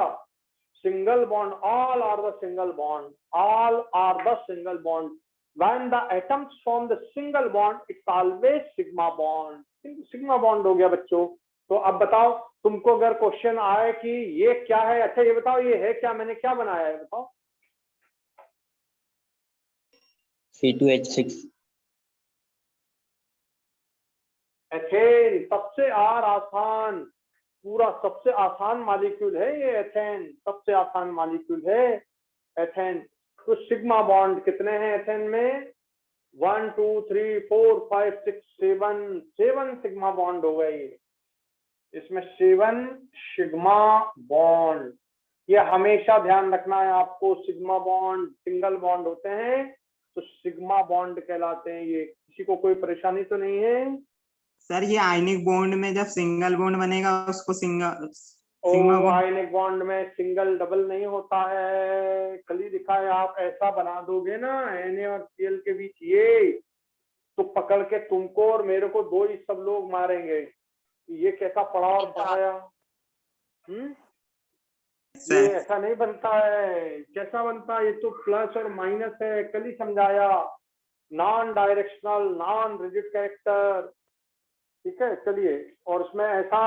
single bond, all are the single bond, all are the single bond. When the atoms form the single bond, it's always sigma bond. sigma bond हो गया बच्चों। तो अब बताओ, तुमको अगर क्वेश्चन आए कि ये क्या है, अच्छा ये बताओ ये है क्या, मैंने क्या बनाया है बताओ? C2H6 एथेन, सबसे आसान, पूरा सबसे आसान मॉलिक्यूल है ये एथेन, सबसे आसान मॉलिक्यूल है एथेन। तो सिग्मा बॉन्ड कितने हैं एथेन में? 1 2 3 4 5 6 7 सिग्मा बॉन्ड हो गए, इसमें 7 सिग्मा बॉन्ड। ये हमेशा ध्यान रखना है आपको, सिग्मा बॉन्ड सिंगल बॉन्ड होते हैं तो सिग्मा बॉन्ड कहलाते हैं ये। किसी को कोई परेशानी तो नहीं है? सर ये आयनिक बॉन्ड में जब सिंगल बॉन्ड बनेगा उसको सिग्मा बॉन्ड। आयनिक बॉन्ड में सिंगल डबल नहीं होता है, कल ही दिखा है। आप ऐसा बना दोगे ना Na और Cl के बीच ये, तो पकड़ के तुमको और मेरे को दो ही सब लोग मारेंगे, ये कैसा पढ़ा और पढ़ाया। ये ऐसा नहीं बनता है। कैसा बनता है? ये तो प्लस और माइनस है, कल ही समझाया। Non directional, non rigid character, ठीक है। चलिए, और उसमें ऐसा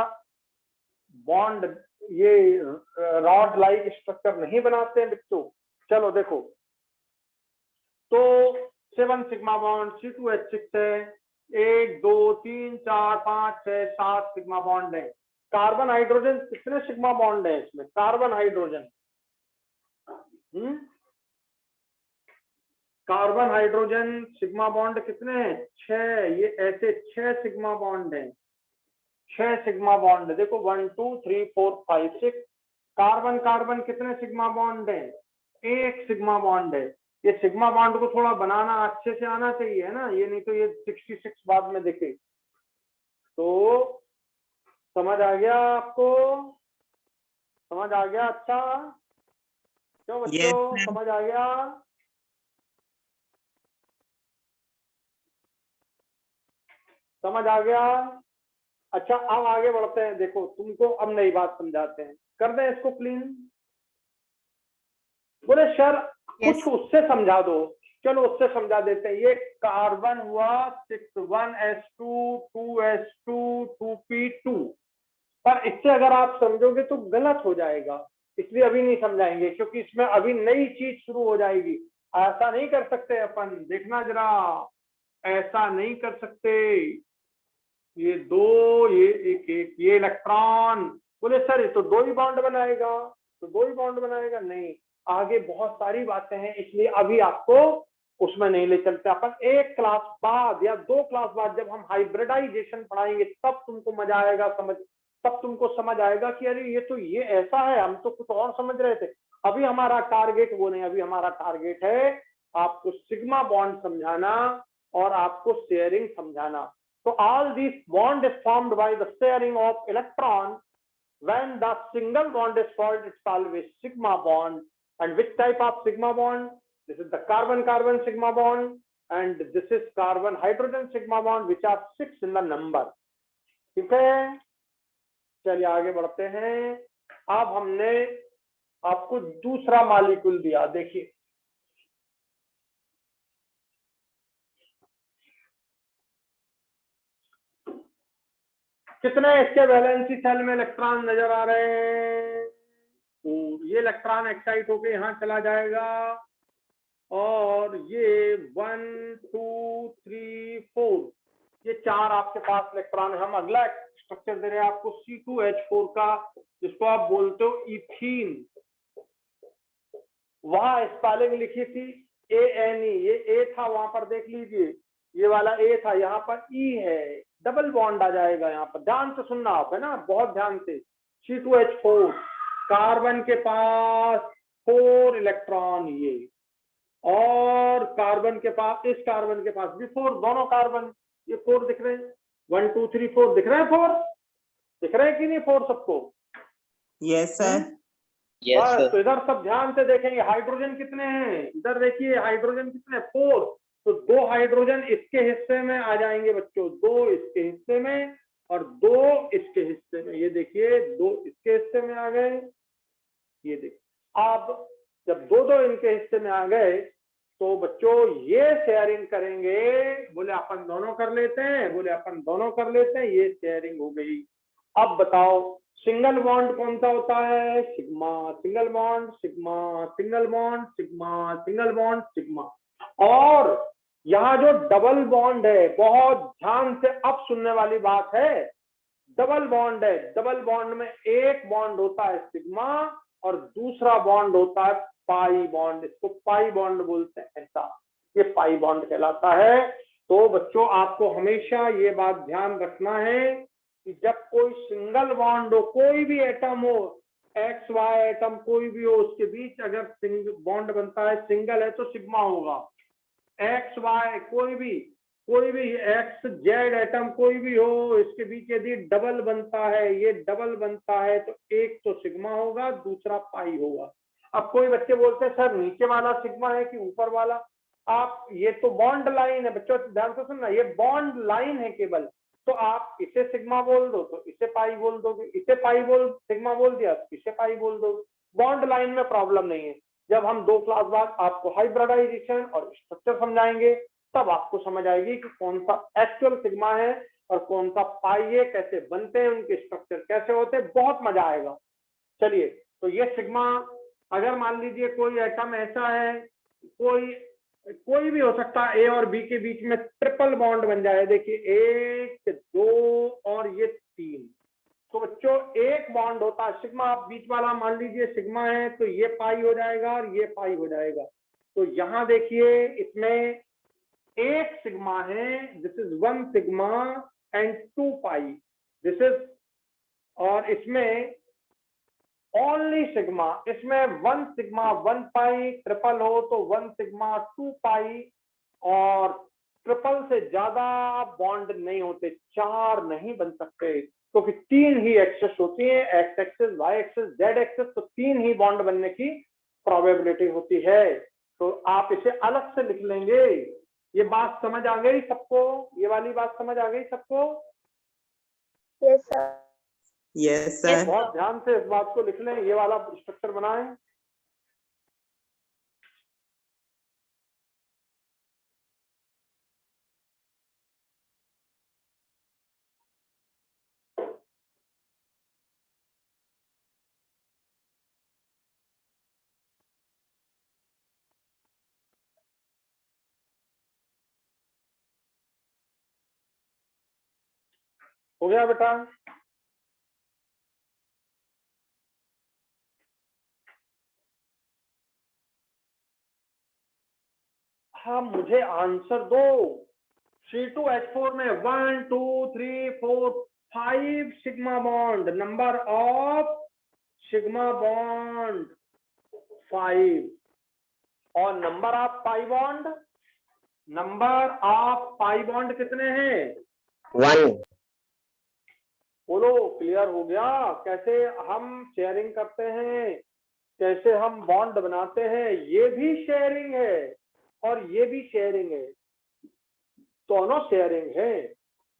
बॉन्ड, ये रॉड लाइक स्ट्रक्चर नहीं बनाते हैं बच्चों। चलो देखो, तो 7 सिग्मा बॉन्ड, C2H6 है, 1 2 3 4 5 6 7 सिग्मा बॉन्ड है। कार्बन हाइड्रोजन कितने सिग्मा बॉन्ड है इसमें? Carbon hydrogen, carbon hydrogen sigma bond कितने हैं? 6। ये ऐसे 6 सिग्मा बॉन्ड है, 6 सिग्मा बॉन्ड है। देखो 1 2 3 4 5 6। कार्बन कार्बन कितने सिग्मा बॉन्ड है? 1 सिग्मा बॉन्ड है। ये सिग्मा बॉन्ड को थोड़ा बनाना अच्छे से आना चाहिए है ना, ये नहीं तो ये 66 बाद में दिखे। तो समझ आ गया आपको? समझ आ गया? अच्छा क्यों बच्चों, Yes, sir. समझ आ गया? समझ आ गया? अच्छा अब आगे बढ़ते हैं। देखो तुमको अब नई बात समझाते हैं, कर दें इसको क्लीन। बोले सर Yes. कुछ उससे समझा दो। चलो उससे समझा देते हैं। ये कार्बन हुआ 61s2 2s2 2p2, पर इससे अगर आप समझोगे तो गलत हो जाएगा, इसलिए अभी नहीं समझाएंगे, क्योंकि इसमें अभी नई चीज शुरू हो जाएगी। ऐसा नहीं कर सकते अपन, देखना जरा, ऐसा नहीं कर सकते। ये दो, ये एक एक, ये इलेक्ट्रॉन। बोले सर ये तो दो ही बॉन्ड बनाएगा, तो दो ही बॉन्ड बनाएगा। नहीं, आगे बहुत सारी बातें हैं, इसलिए अभी आपको उसमें नहीं ले चलते। अपन एक क्लास बाद या दो क्लास बाद जब हम हाइब्रिडाइजेशन पढ़ाएंगे तब तुमको मजा आएगा समझ, तब तुमको समझ आएगा कि अरे ये तो ये ऐसा है, हम तो कुछ और समझ रहे थे। अभी हमारा टारगेट वो नहीं, अभी हमारा टारगेट है आपको सिग्मा बॉन्ड समझाना और आपको शेयरिंग समझाना। So all these bond is formed by the sharing of electron. When the single bond is formed, it's always sigma bond. And which type of sigma bond? This is the carbon-carbon sigma bond, and this is carbon-hydrogen sigma bond, which are 6 in the number. ठीक है, चलिए आगे बढ़ते हैं। अब हमने आपको दूसरा मॉलिक्यूल दिया, देखिए कितने इसके वैलेंसी सेल में इलेक्ट्रॉन नजर आ रहे हैं। ये इलेक्ट्रॉन एक्साइट होके यहाँ चला जाएगा, और ये 1 2 3 4 ये 4 आपके पास इलेक्ट्रॉन है। हम अगला स्ट्रक्चर दे रहे हैं आपको C2H4 का, जिसको आप बोलते हो इथीन। वहां स्पेलिंग लिखी थी ANE, ये ए था, वहां पर देख लीजिए, ये वाला ए था, यहाँ पर ई है, डबल बॉन्ड आ जाएगा यहाँ पर। ध्यान से सुनना आप, है ना, बहुत ध्यान से। C2H4, कार्बन के पास 4 इलेक्ट्रॉन ये, और कार्बन के पास, इस कार्बन के पास भी 4, दोनों कार्बन ये 4 दिख रहे हैं। 1 2 3 4 दिख रहे हैं, 4 दिख रहे हैं कि नहीं 4 सबको? Yes, sir. बस तो इधर सब ध्यान से देखेंगे, हाइड्रोजन कितने हैं, इधर देखिए हाइड्रोजन कितने, 4। तो 2 हाइड्रोजन इसके हिस्से में आ जाएंगे बच्चों, 2 इसके हिस्से में और 2 इसके हिस्से में। ये देखिए 2 इसके हिस्से में आ गए, ये देखिए। अब जब 2 इनके हिस्से में आ गए तो बच्चों ये शेयरिंग करेंगे। बोले अपन दोनों कर लेते हैं, बोले अपन दोनों कर लेते हैं, ये शेयरिंग हो गई। अब बताओ सिंगल बॉन्ड कौन सा होता है? Sigma, single bond sigma, single bond sigma, single bond sigma. और यहाँ जो डबल बॉन्ड है, बहुत ध्यान से अब सुनने वाली बात है, डबल बॉन्ड है, डबल बॉन्ड में एक बॉन्ड होता है सिग्मा और दूसरा बॉन्ड होता है पाई बॉन्ड, इसको पाई बॉन्ड बोलते हैं, ऐसा ये पाई बॉन्ड कहलाता है। तो बच्चों आपको हमेशा ये बात ध्यान रखना है कि जब कोई सिंगल बॉन्ड हो, कोई भी एटम हो, एक्स वाई एटम कोई भी हो, उसके बीच अगर बॉन्ड बनता है, सिंगल है तो सिग्मा होगा। एक्स वाई कोई भी एक्स जेड एटम कोई भी हो, इसके बीच यदि डबल बनता है, ये डबल बनता है, तो एक तो सिग्मा होगा, दूसरा पाई होगा। अब कोई बच्चे बोलते हैं सर नीचे वाला सिग्मा है कि ऊपर वाला? आप, ये तो बॉन्ड लाइन है बच्चों, ध्यान से सुनना, ये बॉन्ड लाइन है केवल। तो आप इसे सिग्मा बोल दो तो इसे पाई बोल दोगे, इसे पाई बोल सिग्मा बोल दिया तो इसे पाई बोल दोगे। बॉन्ड लाइन में प्रॉब्लम नहीं है। जब हम 2 क्लास बाद आपको हाइब्रिडाइजेशन और स्ट्रक्चर समझाएंगे तब आपको समझ आएगी कि कौन सा एक्चुअल सिग्मा है और कौन सा पाई है, कैसे बनते हैं, उनके स्ट्रक्चर कैसे होते हैं, बहुत मजा आएगा। चलिए, तो ये सिग्मा, अगर मान लीजिए कोई एटम ऐसा है, कोई भी हो सकता है, ए और बी के बीच में ट्रिपल बॉन्ड बन जाए, देखिए 1 2 और ये 3, तो बच्चों एक बॉन्ड होता है सिग्मा। आप बीच वाला मान लीजिए सिग्मा है, तो ये पाई हो जाएगा और ये पाई हो जाएगा। तो यहाँ देखिए इसमें एक सिग्मा है, this is 1 sigma and 2 pi, this is, और इसमें ओनली सिग्मा। इसमें 1 सिग्मा 1 पाई, ट्रिपल हो तो 1 सिग्मा 2 पाई, और ट्रिपल से ज्यादा बॉन्ड नहीं होते, 4 नहीं बन सकते, क्योंकि 3 ही एक्सेस होती है, X axis, Y axis, Z axis, तो 3 ही बॉन्ड बनने की प्रोबेबिलिटी होती है। तो आप इसे अलग से लिख लेंगे। ये बात समझ आ गई सबको? ये वाली बात समझ आ गई सबको? Yes, sir. Yes sir. बहुत ध्यान से इस बात को लिख लें, ये वाला स्ट्रक्चर बनाएं। हो गया बेटा? हाँ, मुझे आंसर दो। C2H4 में 1 2 3 4 5 sigma bond, number of sigma bond 5, और number of pi bond, number of pi bond कितने हैं? 1। बोलो, क्लियर हो गया कैसे हम शेयरिंग करते हैं, कैसे हम बॉन्ड बनाते हैं? ये भी शेयरिंग है और ये भी शेयरिंग है, दोनों शेयरिंग है,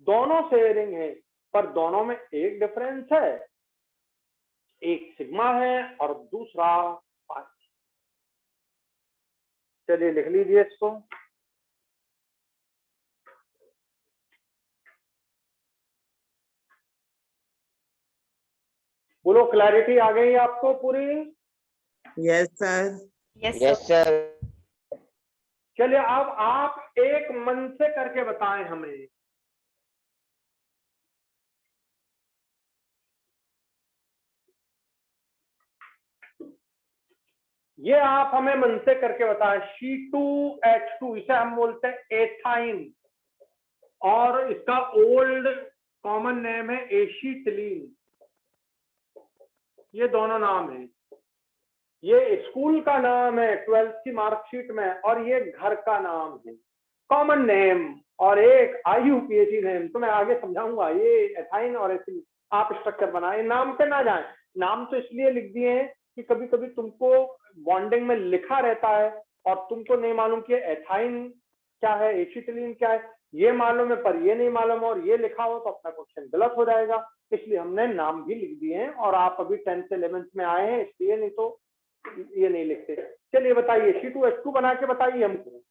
दोनों शेयरिंग है, पर दोनों में एक डिफरेंस है, एक सिग्मा है और दूसरा पाई। चलिए लिख लीजिए इसको। बोलो, क्लैरिटी आ गई आपको पूरी? Yes sir. Yes sir. चलिए अब आप एक मन से करके बताएं हमें। ये आप हमें मन से करके बताएं। C2H2, इसे हम बोलते हैं एथाइन, और इसका ओल्ड कॉमन नेम है एशीटिलीन। ये दोनों नाम है, ये स्कूल का नाम है 12th की मार्कशीट में, और ये घर का नाम है, कॉमन नेम, और एक IUPAC नेम। तो मैं आगे समझाऊंगा। ये एथाइन और एथिलीन, आप स्ट्रक्चर बनाए, नाम पे ना जाए। नाम तो इसलिए लिख दिए हैं कि कभी कभी तुमको बॉन्डिंग में लिखा रहता है और तुमको नहीं मालूम कि एथाइन क्या है, एसिटिलीन क्या है, ये मालूम है पर ये नहीं मालूम, और ये लिखा हो तो अपना क्वेश्चन गलत हो जाएगा, इसलिए हमने नाम भी लिख दिए हैं। और आप अभी 10th 11th में आए हैं, इसलिए, नहीं तो ये नहीं लिखते। चलिए बताइए, C2H2 बना के बताइए हमको,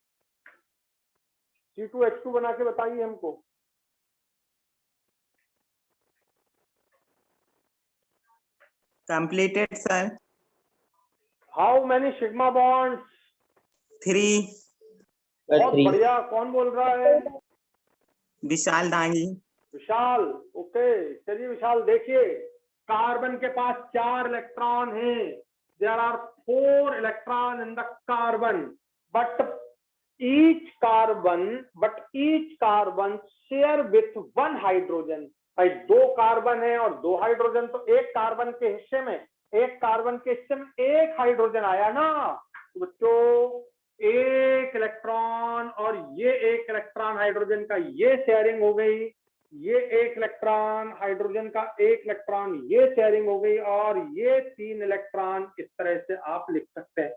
C2H2 बना के बताइए हमको। Completed sir. How many sigma bonds? 3। बहुत बढ़िया। कौन बोल रहा है? विशाल दांगी। विशाल, ओके। चलिए विशाल, देखिए, कार्बन के पास 4 इलेक्ट्रॉन हैं। There are 4 electron in the carbon, but each carbon share with 1 hydrogen. भाई 2 कार्बन है और 2 हाइड्रोजन, तो एक कार्बन के हिस्से में, एक हाइड्रोजन आया ना। तो बच्चों, एक इलेक्ट्रॉन और ये एक इलेक्ट्रॉन हाइड्रोजन का, ये शेयरिंग हो गई। ये एक इलेक्ट्रॉन हाइड्रोजन का, एक इलेक्ट्रॉन, ये शेयरिंग हो गई, और ये 3 इलेक्ट्रॉन। इस तरह से आप लिख सकते हैं।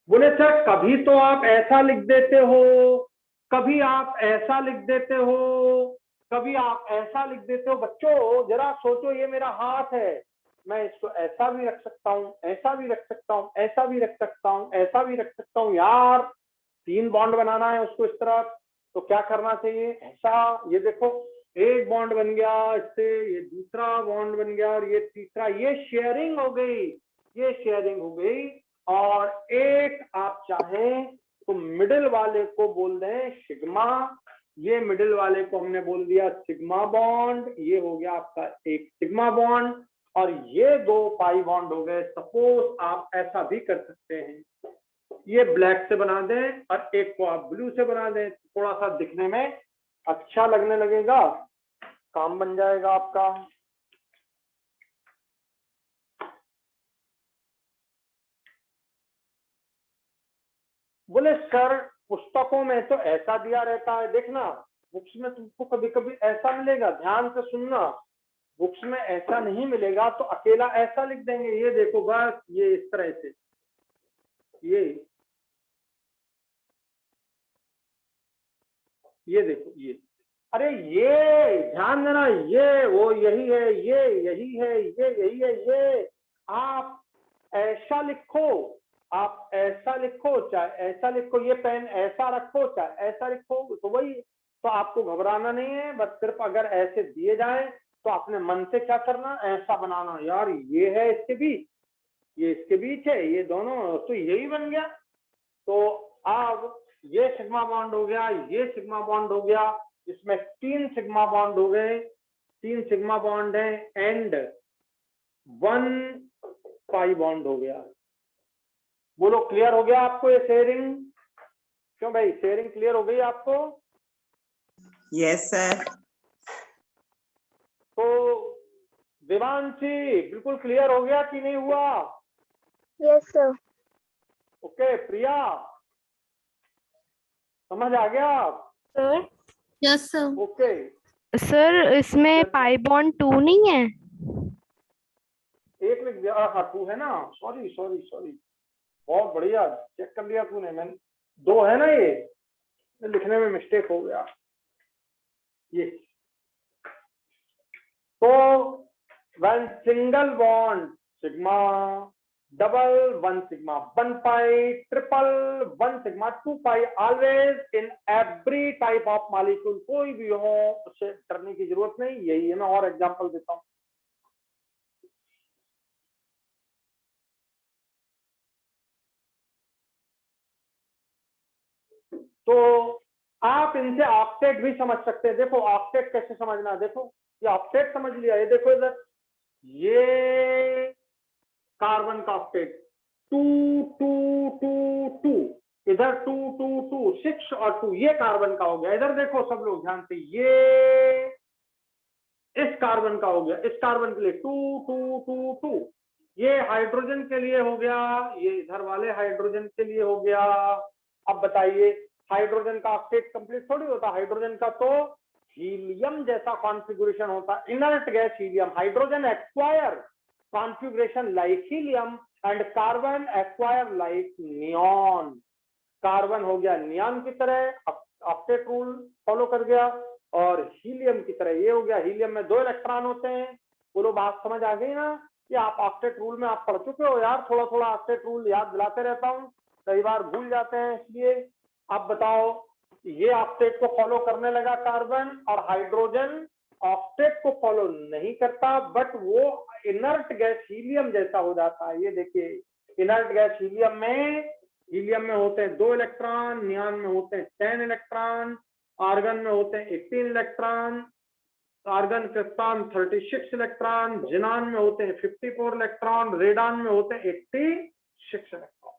बोले सर, कभी तो आप ऐसा लिख देते हो, कभी आप ऐसा लिख देते हो, कभी आप ऐसा लिख देते हो। बच्चों जरा सोचो, ये मेरा हाथ है, मैं इसको ऐसा भी रख सकता हूँ, ऐसा भी रख सकता हूँ, ऐसा भी रख सकता हूँ, ऐसा भी रख सकता हूँ। यार 3 बॉन्ड बनाना है उसको इस तरफ, तो क्या करना चाहिए? ऐसा, ये देखो, एक बॉन्ड बन गया इससे, ये दूसरा बॉन्ड बन गया, और ये तीसरा, ये शेयरिंग हो गई, ये शेयरिंग हो गई। और एक आप चाहें तो मिडिल वाले को बोल दें सिग्मा, ये मिडिल वाले को हमने बोल दिया सिग्मा बॉन्ड, ये हो गया आपका एक सिग्मा बॉन्ड, और ये 2 पाई बॉन्ड हो गए। सपोज आप ऐसा भी कर सकते हैं, ये ब्लैक से बना दें और एक को आप ब्लू से बना दें, थोड़ा सा दिखने में अच्छा लगने लगेगा, काम बन जाएगा आपका। बोले सर पुस्तकों में तो ऐसा दिया रहता है, देखना बुक्स में तुमको कभी कभी ऐसा मिलेगा, ध्यान से सुनना, बुक्स में ऐसा नहीं मिलेगा तो अकेला ऐसा लिख देंगे, ये देखो बस ये इस तरह से, ये देखो ये, अरे ये ध्यान देना, ये वो यही है, ये यही है, ये यही है, ये आप ऐसा लिखो, आप ऐसा लिखो चाहे ऐसा लिखो, ये पेन ऐसा रखो चाहे ऐसा लिखो, तो वही, तो आपको घबराना नहीं है, बस सिर्फ अगर ऐसे दिए जाए तो अपने मन से क्या करना, ऐसा बनाना, यार ये है इसके बीच, ये इसके बीच है, ये दोनों तो यही बन गया। तो अब ये सिग्मा बॉन्ड हो गया, ये सिग्मा बॉन्ड हो गया, इसमें 3 सिग्मा बॉन्ड हो गए, 3 सिग्मा बॉन्ड है एंड 1 पाई बॉन्ड हो गया। बोलो क्लियर हो गया आपको ये शेयरिंग? क्यों भाई शेयरिंग क्लियर हो गई आपको? Yes sir. तो देवांशी बिल्कुल क्लियर हो गया कि नहीं हुआ? Yes sir. ओके प्रिया समझ आ गया? Sir yes sir. Okay sir इसमें पाई बॉन्ड 2 नहीं है? एक लिख दिया, हाँ 2 है ना, सॉरी सॉरी सॉरी, बहुत बढ़िया चेक कर लिया तूने, मैंने 2 है ना, ये लिखने में मिस्टेक हो गया ये। तो one single bond sigma, double 1 sigma 1 pi, triple 1 sigma 2 pi, always in every type of molecule, कोई भी हो उससे डरने की जरूरत नहीं, यही है। मैं और एग्जांपल देता हूं, तो आप इनसे ऑक्टेट भी समझ सकते हैं। देखो ऑक्टेट कैसे समझना, देखो ये ऑक्टेट समझ लिया, ये देखो इधर, ये कार्बन का ऑक्टेट 2 2 2 2, इधर 2 2 2 6 और 2, ये कार्बन का हो गया। इधर देखो सब लोग ध्यान से, ये इस कार्बन का हो गया, इस कार्बन के लिए 2 2 2 2, ये हाइड्रोजन के लिए हो गया, ये इधर वाले हाइड्रोजन के लिए हो गया। अब बताइए हाइड्रोजन का ऑक्टेट कंप्लीट थोड़ी होता, हाइड्रोजन का तो हीलियम जैसा कॉन्फ़िगरेशन होता, inert gas helium, hydrogen acquire configuration like helium and carbon acquire like neon. Carbon हो गया नियॉन की तरह, ऑक्टेट रूल फॉलो कर गया, और हीलियम की तरह ये हो गया, हीलियम में 2 इलेक्ट्रॉन होते हैं। बोलो बात समझ आ गई ना? ये आप ऑक्टेट रूल में आप पढ़ चुके हो यार, थोड़ा थोड़ा ऑक्टेट रूल याद दिलाते रहता हूँ, कई बार भूल जाते हैं इसलिए। अब बताओ ये ऑक्टेट को फॉलो करने लगा कार्बन, और हाइड्रोजन ऑक्टेट को फॉलो नहीं करता, बट वो इनर्ट गैस हीलियम जैसा हो जाता है। ये देखिए इनर्ट गैस हीलियम में होते हैं 2 इलेक्ट्रॉन, नियॉन में होते हैं 10 इलेक्ट्रॉन, आर्गन में होते हैं 18 इलेक्ट्रॉन, आर्गन क्रिप्टॉन 36 इलेक्ट्रॉन, जिनान में होते हैं 54 इलेक्ट्रॉन, रेडान में होते हैं 86 इलेक्ट्रॉन।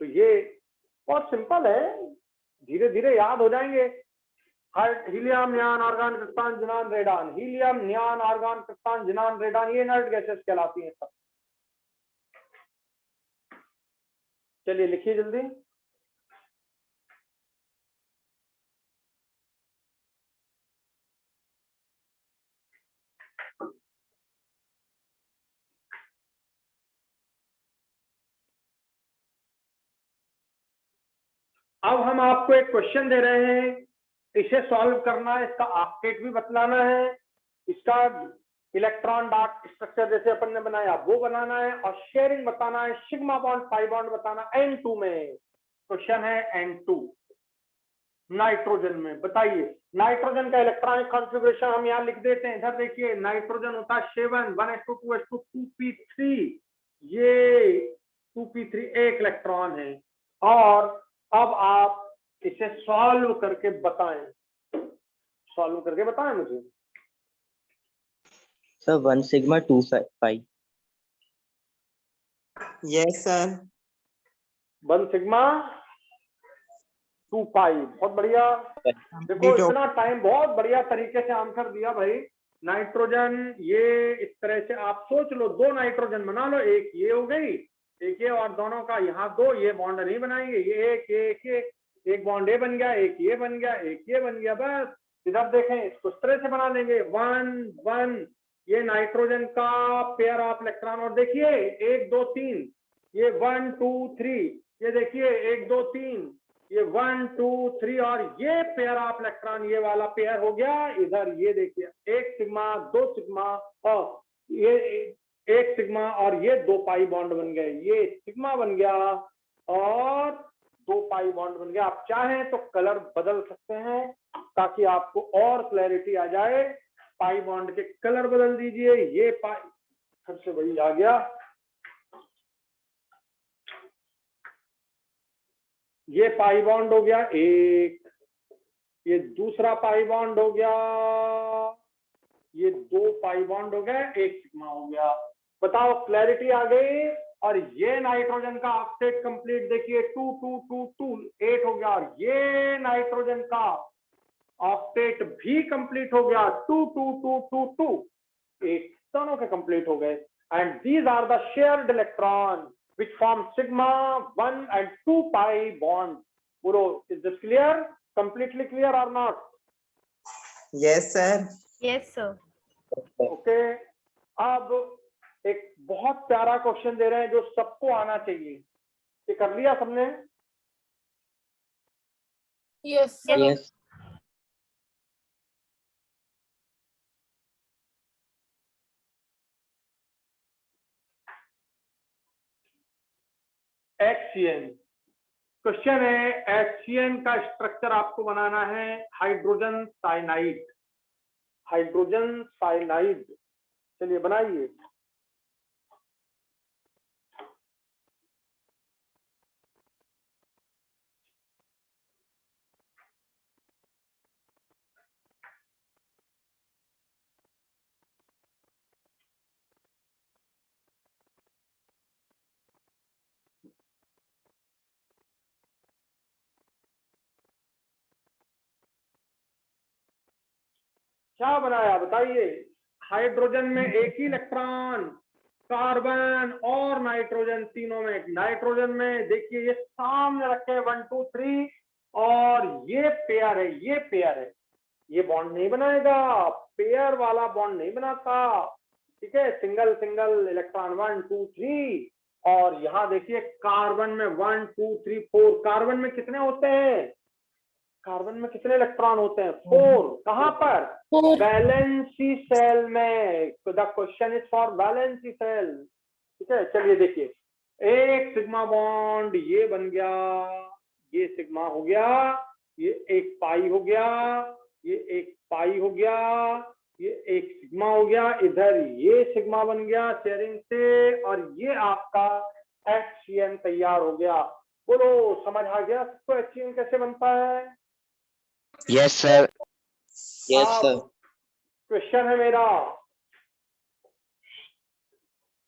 तो ये बहुत सिंपल है, धीरे धीरे याद हो जाएंगे। Helium neon argon krypton xenon radon, helium neon argon krypton xenon radon, ये इनर्ट गैसेस कहलाती हैं सब। चलिए लिखिए जल्दी। अब हम आपको एक क्वेश्चन दे रहे हैं, इसे सॉल्व करना है, इसका ऑक्टेट भी बतलाना है, इसका इलेक्ट्रॉन डॉट स्ट्रक्चर जैसे अपन ने बनाया वो बनाना है, और शेयरिंग बताना है, सिग्मा बॉन्ड पाई बॉन्ड बताना। N2 में क्वेश्चन है, N2 नाइट्रोजन में। बताइए नाइट्रोजन का इलेक्ट्रॉनिक कॉन्फ़िगरेशन हम यहाँ लिख देते हैं। इधर देखिए नाइट्रोजन होता है 7 1s2 2s2 2p3, ये 2p3 एक इलेक्ट्रॉन है। और अब आप इसे सॉल्व करके बताएं, सॉल्व करके बताएं मुझे। Sir 1 sigma 2 pi. Yes sir. 1 sigma 2 pi, बहुत बढ़िया। देखो इतना टाइम बहुत बढ़िया तरीके से आंसर दिया भाई। नाइट्रोजन ये इस तरह से आप सोच लो, 2 नाइट्रोजन बना लो, एक ये हो गई एक ये और दोनों का यहाँ 2, ये बॉन्ड नहीं बनाएंगे, ये एक बॉन्ड ये बन गया, एक ये बन गया, एक ये बन गया, बस। इधर देखें, इसको इस तरह से बना लेंगे 1 1, ये नाइट्रोजन का पेयर ऑफ इलेक्ट्रॉन, और देखिए 1 2 3, ये 1 2 3, ये देखिए 1 2 3, ये 1 2 3, और ये पेयर ऑफ इलेक्ट्रॉन, ये वाला पेयर हो गया। इधर ये देखिए 1 सिग्मा 2 सिग्मा, और ये 1 सिग्मा, और ये 2 पाई बॉन्ड बन गए, ये सिग्मा बन गया और 2 पाई बॉन्ड बन गया। आप चाहें तो कलर बदल सकते हैं ताकि आपको और क्लैरिटी आ जाए। पाई बॉन्ड के कलर बदल दीजिए, ये पाई फिर से वही आ गया, ये पाई बॉन्ड हो गया एक, ये दूसरा पाई बॉन्ड हो गया, ये 2 पाई बॉन्ड हो गए, 1 सिग्मा हो गया। बताओ क्लैरिटी आ गई। और ये नाइट्रोजन का ऑक्टेट कंप्लीट देखिए 2 2 2 2 8 हो गया, और ये नाइट्रोजन का ऑक्टेट भी कंप्लीट हो गया 2 2 2 2 2 8, दोनों के कंप्लीट हो गए। And these are the shared electron which form sigma 1 and 2 pi bond. Guru, is this clear? Completely clear or not? Yes, sir. Yes, sir. Okay. अब एक बहुत प्यारा क्वेश्चन दे रहे हैं जो सबको आना चाहिए। ये कर लिया सबने? Yes, sir. Yes. HCN question है, HCN का स्ट्रक्चर आपको बनाना है हाइड्रोजन साइनाइड। हाइड्रोजन साइनाइड, चलिए बनाइए। क्या बनाया बताइए। हाइड्रोजन में एक ही इलेक्ट्रॉन, कार्बन और नाइट्रोजन तीनों में। नाइट्रोजन में देखिए ये सामने रखे 1 2 3, और ये पेयर है, ये पेयर है, ये बॉन्ड नहीं बनाएगा, पेयर वाला बॉन्ड नहीं बनाता, ठीक है। सिंगल सिंगल इलेक्ट्रॉन 1 2 3, और यहाँ देखिए कार्बन में 1 2 3 4, कार्बन में कितने होते हैं, कार्बन में कितने इलेक्ट्रॉन होते हैं, 4। कहां पर, वैलेंसी सेल में। The question is for valency shell, ठीक है। चलिए देखिए, एक सिग्मा बॉन्ड ये बन गया, ये सिग्मा हो गया, ये एक पाई हो गया, ये एक पाई हो गया, ये एक सिग्मा हो गया, इधर ये सिग्मा बन गया शेयरिंग से, और ये आपका HCN तैयार हो गया। बोलो समझ आ गया तो HCN कैसे बनता है? Yes, sir. Yes, sir. Question है मेरा,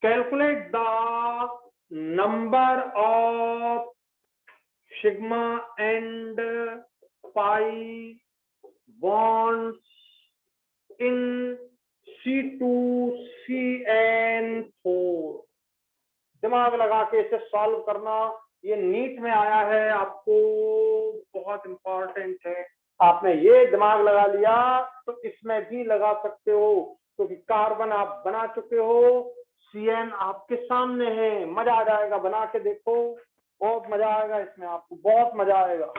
calculate the number of sigma and pi bonds in C2CN4। दिमाग लगा के इसे सॉल्व करना, ये नीट में आया है, आपको बहुत इंपॉर्टेंट है। आपने ये दिमाग लगा लिया तो इसमें भी लगा सकते हो, क्योंकि कार्बन आप बना चुके हो, CN आपके सामने है। मजा आ जाएगा, बना के देखो, बहुत मजा आएगा इसमें, आपको बहुत मजा आएगा।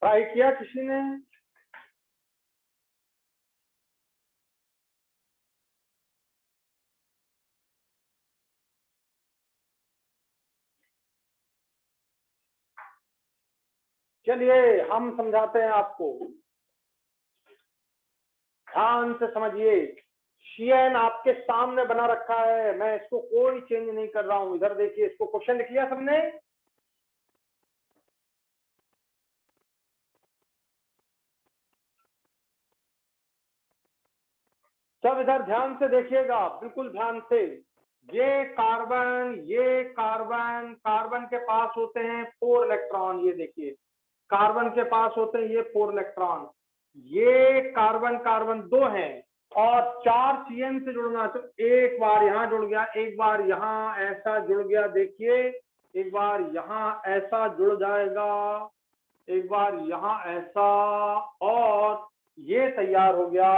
ट्राई किया किसी ने? चलिए हम समझाते हैं आपको, ध्यान से समझिए। Cn आपके सामने बना रखा है, मैं इसको कोई चेंज नहीं कर रहा हूं। इधर देखिए, इसको क्वेश्चन लिख लिया सबने? सब इधर ध्यान से देखिएगा, बिल्कुल ध्यान से। ये कार्बन, ये कार्बन, कार्बन के पास होते हैं 4 इलेक्ट्रॉन। ये देखिए, कार्बन के पास होते हैं ये 4 इलेक्ट्रॉन। ये कार्बन कार्बन 2 हैं और 4 Cn से जुड़ना, तो एक बार यहाँ जुड़ गया, एक बार यहाँ ऐसा जुड़ गया। देखिए, एक बार यहाँ ऐसा जुड़ जाएगा, एक बार यहाँ ऐसा, और ये तैयार हो गया।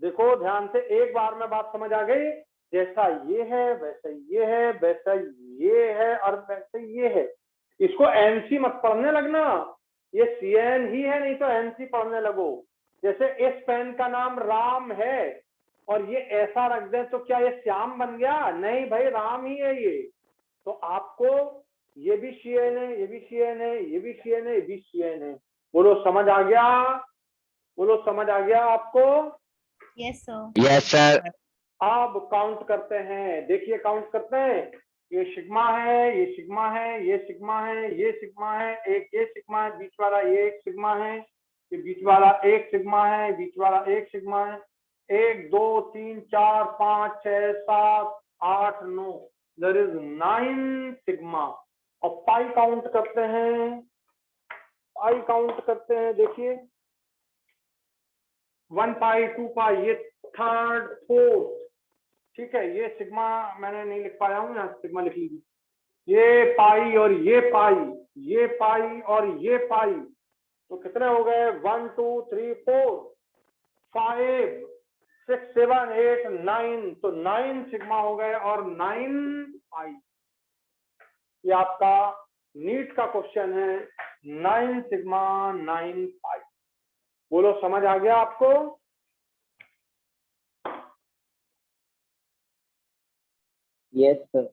देखो ध्यान से, एक बार में बात समझ आ गई? जैसा ये है वैसा ये है, वैसा ये है और वैसे ये है। इसको एनसी मत पढ़ने लगना, ये Cn ही है, नहीं तो एनसी पढ़ने लगो। जैसे इस पेन का नाम राम है और ये ऐसा रख दे तो क्या ये श्याम बन गया? नहीं भाई, राम ही है ये। तो आपको ये भी Cn है, ये भी Cn है, ये भी Cn है, ये भी Cn है। बोलो समझ आ गया? बोलो समझ आ गया आपको? Yes, sir. Yes, sir. अब काउंट करते हैं, देखिए काउंट करते हैं। ये सिग्मा है, ये सिग्मा है, ये सिग्मा है, ये सिग्मा है, एक ये सिग्मा है, बीच वाला ये एक सिग्मा है, ये बीच वाला एक सिग्मा है, बीच वाला एक सिग्मा है। 1 2 3 4 5 6 7 8 9, देयर इज 9 सिग्मा। और पाई काउंट करते हैं, पाई काउंट करते हैं। देखिए 1 पाई, 2 पाई, ये 3rd 4th, ठीक है। ये सिग्मा मैंने नहीं लिख पाया हूँ, यहाँ सिग्मा लिख लीजिए। ये पाई और ये पाई, ये पाई और ये पाई, तो कितने हो गए? 1 2 3 4 5 6 7 8 9, तो 9 सिग्मा हो गए और 9 पाई। ये आपका नीट का क्वेश्चन है, 9 सिग्मा 9 पाई। बोलो समझ आ गया आपको? Yes, sir.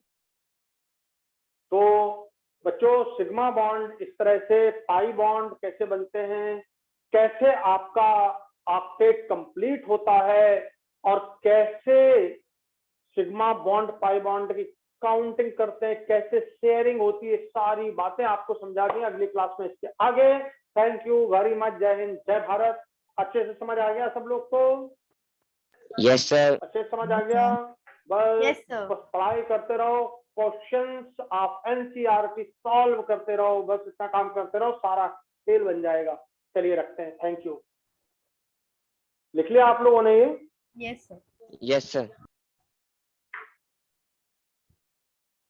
तो बच्चों, सिग्मा बॉन्ड इस तरह से, पाई बॉन्ड कैसे बनते हैं, कैसे आपका ऑक्टेट कंप्लीट होता है, और कैसे सिग्मा बॉन्ड पाई बॉन्ड की काउंटिंग करते हैं, कैसे शेयरिंग होती है, सारी बातें आपको समझा दी अगली क्लास में। इसके आगे थैंक यू वेरी मच। जय हिंद, जय भारत। अच्छे से समझ आ गया सब लोग को? Yes, sir. अच्छे से समझ आ गया? बस Yes, sir. बस पढ़ाई करते रहो, क्वेश्चंस ऑफ एनसीईआरटी सॉल्व करते रहो, बस इतना काम करते रहो, सारा खेल बन जाएगा। चलिए रखते हैं, थैंक यू। लिख लिया आप लोगों ने ये? Yes, sir. Yes, sir.